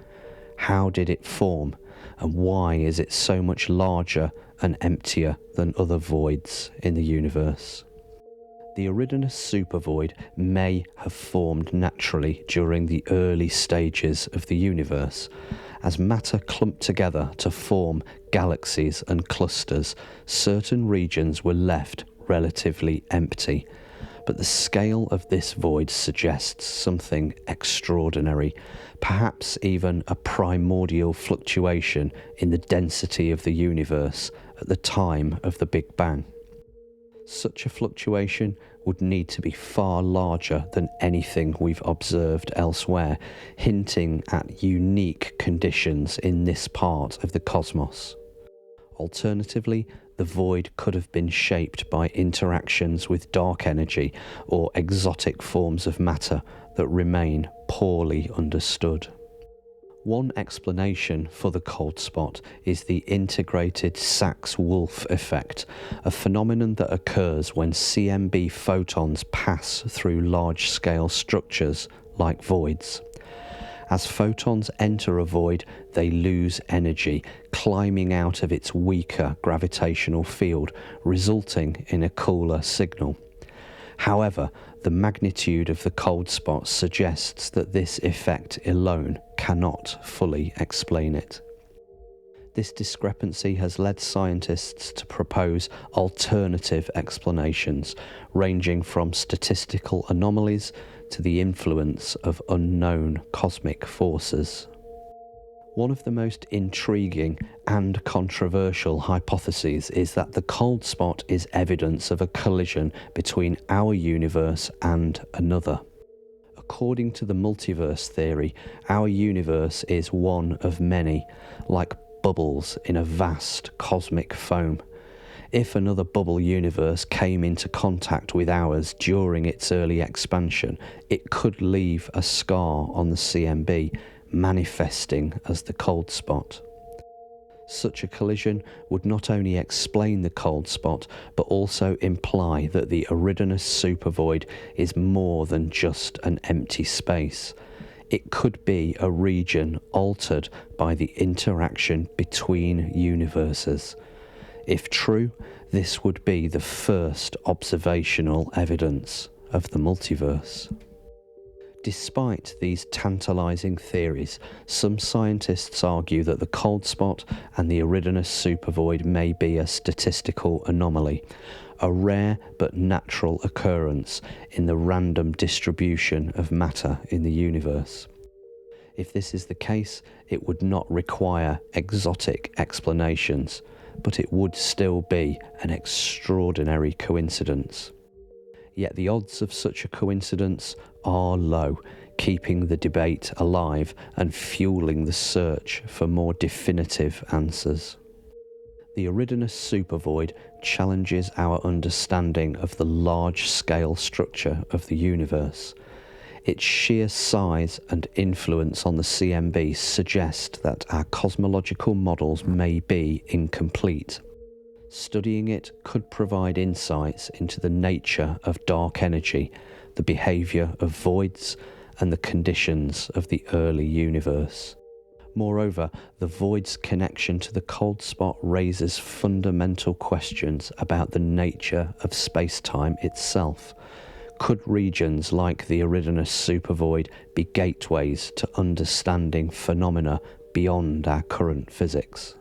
How did it form, and why is it so much larger and emptier than other voids in the universe? The Eridanus supervoid may have formed naturally during the early stages of the universe. As matter clumped together to form galaxies and clusters, certain regions were left relatively empty. But the scale of this void suggests something extraordinary, perhaps even a primordial fluctuation in the density of the universe at the time of the Big Bang. Such a fluctuation would need to be far larger than anything we've observed elsewhere, hinting at unique conditions in this part of the cosmos. Alternatively, the void could have been shaped by interactions with dark energy or exotic forms of matter that remain poorly understood. One explanation for the cold spot is the integrated Sachs-Wolf effect, a phenomenon that occurs when CMB photons pass through large-scale structures like voids. As photons enter a void, they lose energy, climbing out of its weaker gravitational field, resulting in a cooler signal. However, the magnitude of the cold spot suggests that this effect alone cannot fully explain it. This discrepancy has led scientists to propose alternative explanations, ranging from statistical anomalies to the influence of unknown cosmic forces. One of the most intriguing and controversial hypotheses is that the cold spot is evidence of a collision between our universe and another. According to the multiverse theory, our universe is one of many, like bubbles in a vast cosmic foam. If another bubble universe came into contact with ours during its early expansion, it could leave a scar on the CMB, manifesting as the cold spot. Such a collision would not only explain the cold spot, but also imply that the Eridanus supervoid is more than just an empty space. It could be a region altered by the interaction between universes. If true, this would be the first observational evidence of the multiverse. Despite these tantalizing theories, some scientists argue that the cold spot and the Eridanus supervoid may be a statistical anomaly, a rare but natural occurrence in the random distribution of matter in the universe. If this is the case, it would not require exotic explanations, but it would still be an extraordinary coincidence. Yet the odds of such a coincidence are low, keeping the debate alive and fueling the search for more definitive answers. The Eridanus supervoid challenges our understanding of the large-scale structure of the universe. Its sheer size and influence on the CMB suggest that our cosmological models may be incomplete. Studying it could provide insights into the nature of dark energy, the behaviour of voids, and the conditions of the early universe. Moreover, the void's connection to the cold spot raises fundamental questions about the nature of space-time itself. Could regions like the Eridanus supervoid be gateways to understanding phenomena beyond our current physics?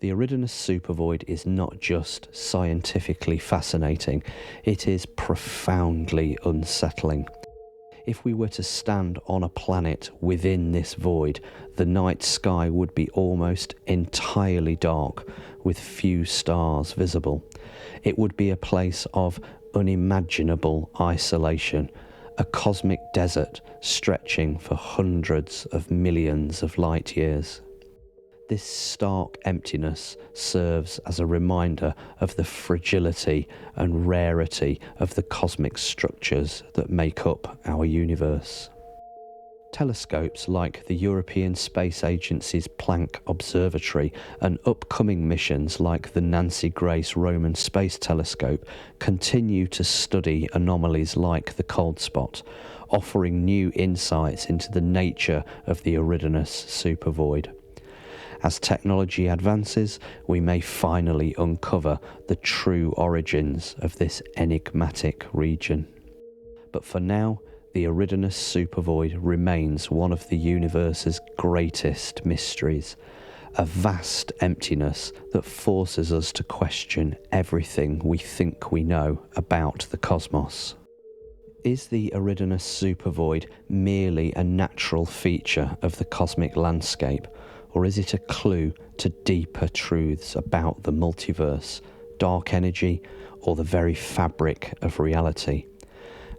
The Eridanus supervoid is not just scientifically fascinating, it is profoundly unsettling. If we were to stand on a planet within this void, the night sky would be almost entirely dark, with few stars visible. It would be a place of unimaginable isolation, a cosmic desert stretching for hundreds of millions of light years. This stark emptiness serves as a reminder of the fragility and rarity of the cosmic structures that make up our universe. Telescopes like the European Space Agency's Planck Observatory and upcoming missions like the Nancy Grace Roman Space Telescope continue to study anomalies like the cold spot, offering new insights into the nature of the Eridanus supervoid. As technology advances, we may finally uncover the true origins of this enigmatic region. But for now, the Eridanus supervoid remains one of the universe's greatest mysteries, a vast emptiness that forces us to question everything we think we know about the cosmos. Is the Eridanus supervoid merely a natural feature of the cosmic landscape, or is it a clue to deeper truths about the multiverse, dark energy, or the very fabric of reality?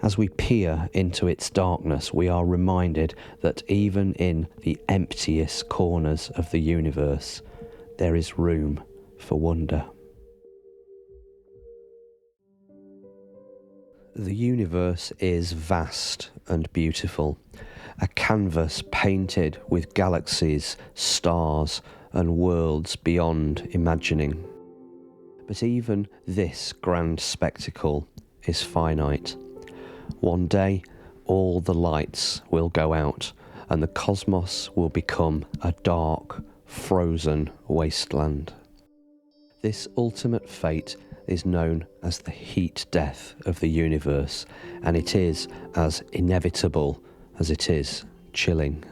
As we peer into its darkness, we are reminded that even in the emptiest corners of the universe, there is room for wonder. The universe is vast and beautiful, a canvas painted with galaxies, stars, and worlds beyond imagining. But even this grand spectacle is finite. One day, all the lights will go out, and the cosmos will become a dark, frozen wasteland. This ultimate fate is known as the heat death of the universe, and it is as inevitable as it is chilling.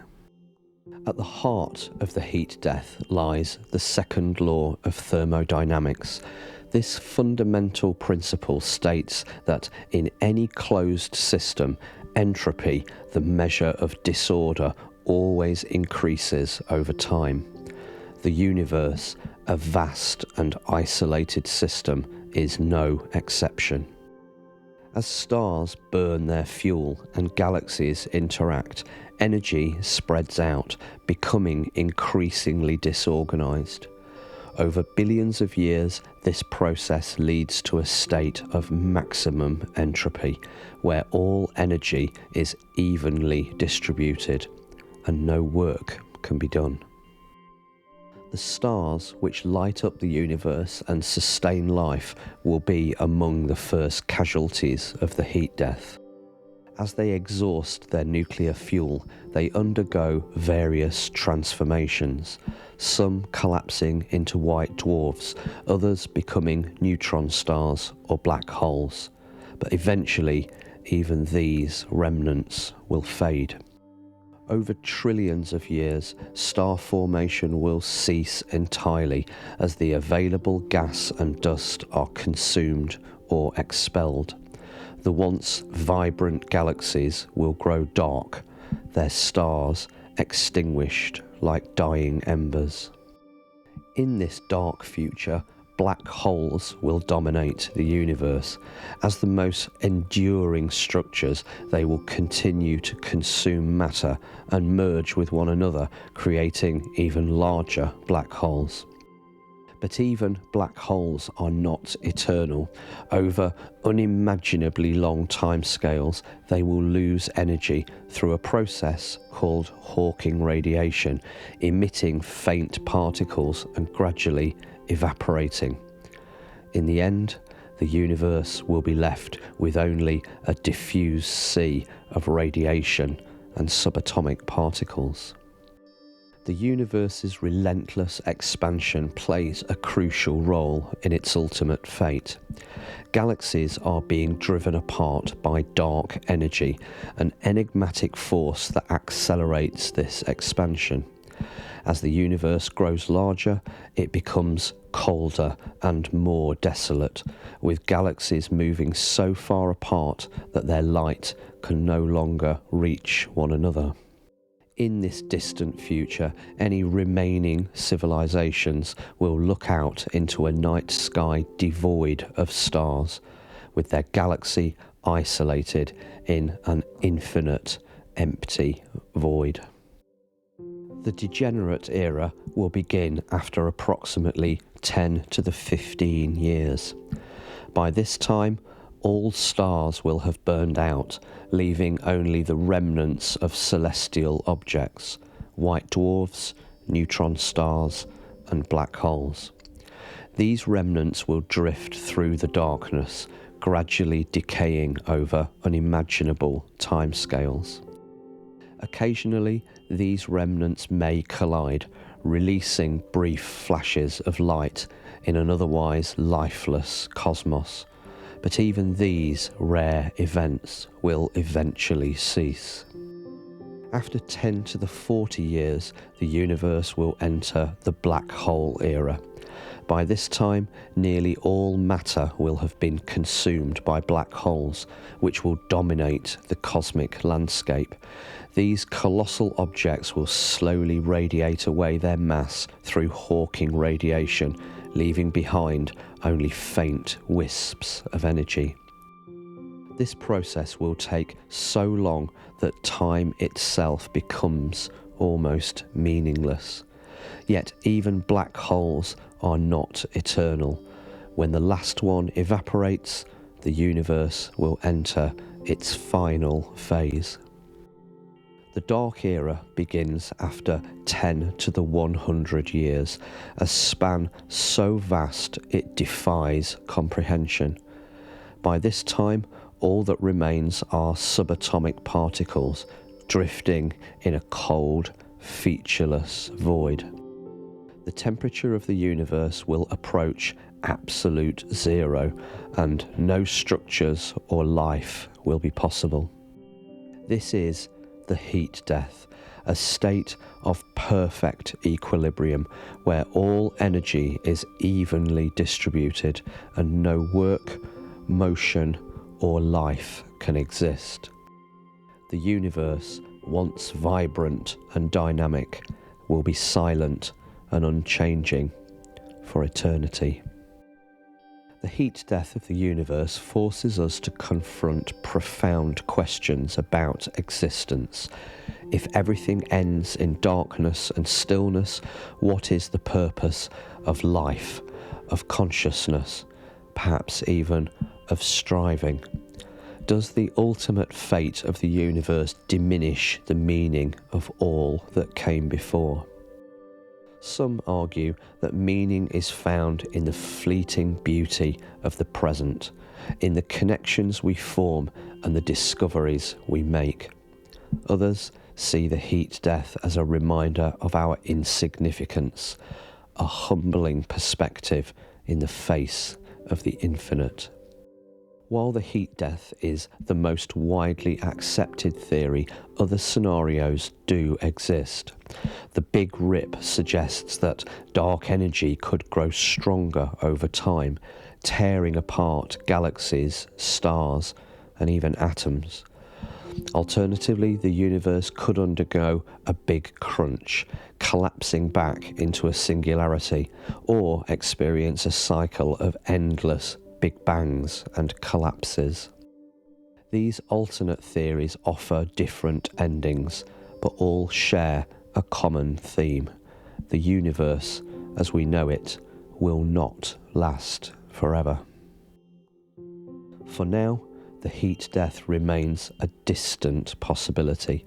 At the heart of the heat death lies the second law of thermodynamics. This fundamental principle states that in any closed system, entropy, the measure of disorder, always increases over time. The universe, a vast and isolated system, is no exception. As stars burn their fuel and galaxies interact, energy spreads out, becoming increasingly disorganized. Over billions of years, this process leads to a state of maximum entropy, where all energy is evenly distributed and no work can be done. The stars which light up the universe and sustain life will be among the first casualties of the heat death. As they exhaust their nuclear fuel, they undergo various transformations, some collapsing into white dwarfs, others becoming neutron stars or black holes. But eventually, even these remnants will fade. Over trillions of years, star formation will cease entirely as the available gas and dust are consumed or expelled. The once vibrant galaxies will grow dark, their stars extinguished like dying embers. In this dark future, black holes will dominate the universe. As the most enduring structures, they will continue to consume matter and merge with one another, creating even larger black holes. But even black holes are not eternal. Over unimaginably long timescales, they will lose energy through a process called Hawking radiation, emitting faint particles and gradually evaporating. In the end, the universe will be left with only a diffuse sea of radiation and subatomic particles. The universe's relentless expansion plays a crucial role in its ultimate fate. Galaxies are being driven apart by dark energy, an enigmatic force that accelerates this expansion. As the universe grows larger, it becomes colder and more desolate, with galaxies moving so far apart that their light can no longer reach one another. In this distant future, any remaining civilizations will look out into a night sky devoid of stars, with their galaxy isolated in an infinite, empty void. The degenerate era will begin after approximately 10 to the 15 years. By this time, all stars will have burned out, leaving only the remnants of celestial objects, white dwarfs, neutron stars, and black holes. These remnants will drift through the darkness, gradually decaying over unimaginable timescales. Occasionally, these remnants may collide, releasing brief flashes of light in an otherwise lifeless cosmos. But even these rare events will eventually cease. After 10 to the 40 years, the universe will enter the black hole era. By this time, nearly all matter will have been consumed by black holes, which will dominate the cosmic landscape. These colossal objects will slowly radiate away their mass through Hawking radiation, leaving behind only faint wisps of energy. This process will take so long that time itself becomes almost meaningless. Yet even black holes are not eternal. When the last one evaporates, the universe will enter its final phase. The Dark Era begins after 10 to the 100 years, a span so vast it defies comprehension. By this time, all that remains are subatomic particles drifting in a cold, featureless void. The temperature of the universe will approach absolute zero, and no structures or life will be possible. This is the heat death, a state of perfect equilibrium where all energy is evenly distributed and no work, motion, or life can exist. The universe, once vibrant and dynamic, will be silent and unchanging for eternity. The heat death of the universe forces us to confront profound questions about existence. If everything ends in darkness and stillness, what is the purpose of life, of consciousness, perhaps even of striving? Does the ultimate fate of the universe diminish the meaning of all that came before? Some argue that meaning is found in the fleeting beauty of the present, in the connections we form and the discoveries we make. Others see the heat death as a reminder of our insignificance, a humbling perspective in the face of the infinite. While the heat death is the most widely accepted theory, other scenarios do exist. The Big Rip suggests that dark energy could grow stronger over time, tearing apart galaxies, stars, and even atoms. Alternatively, the universe could undergo a big crunch, collapsing back into a singularity, or experience a cycle of endless big bangs and collapses. These alternate theories offer different endings, but all share a common theme. The universe, as we know it, will not last forever. For now, the heat death remains a distant possibility,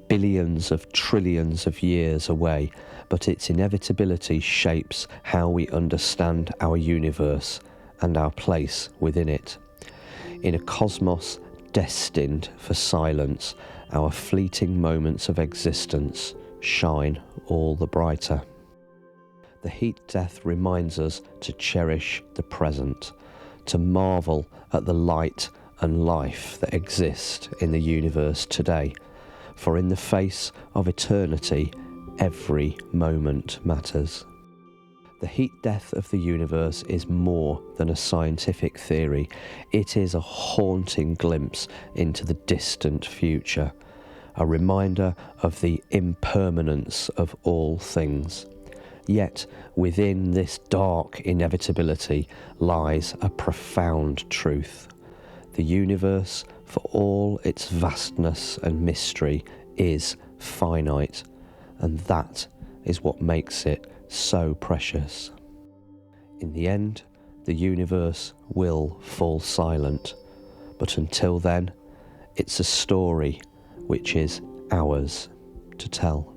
billions of trillions of years away, but its inevitability shapes how we understand our universe and our place within it. In a cosmos destined for silence, our fleeting moments of existence shine all the brighter. The heat death reminds us to cherish the present, to marvel at the light and life that exist in the universe today, for in the face of eternity, every moment matters. The heat death of the universe is more than a scientific theory. It is a haunting glimpse into the distant future, a reminder of the impermanence of all things. Yet within this dark inevitability lies a profound truth. The universe, for all its vastness and mystery, is finite, and that is what makes it so precious. In the end, the universe will fall silent, but until then, it's a story which is ours to tell.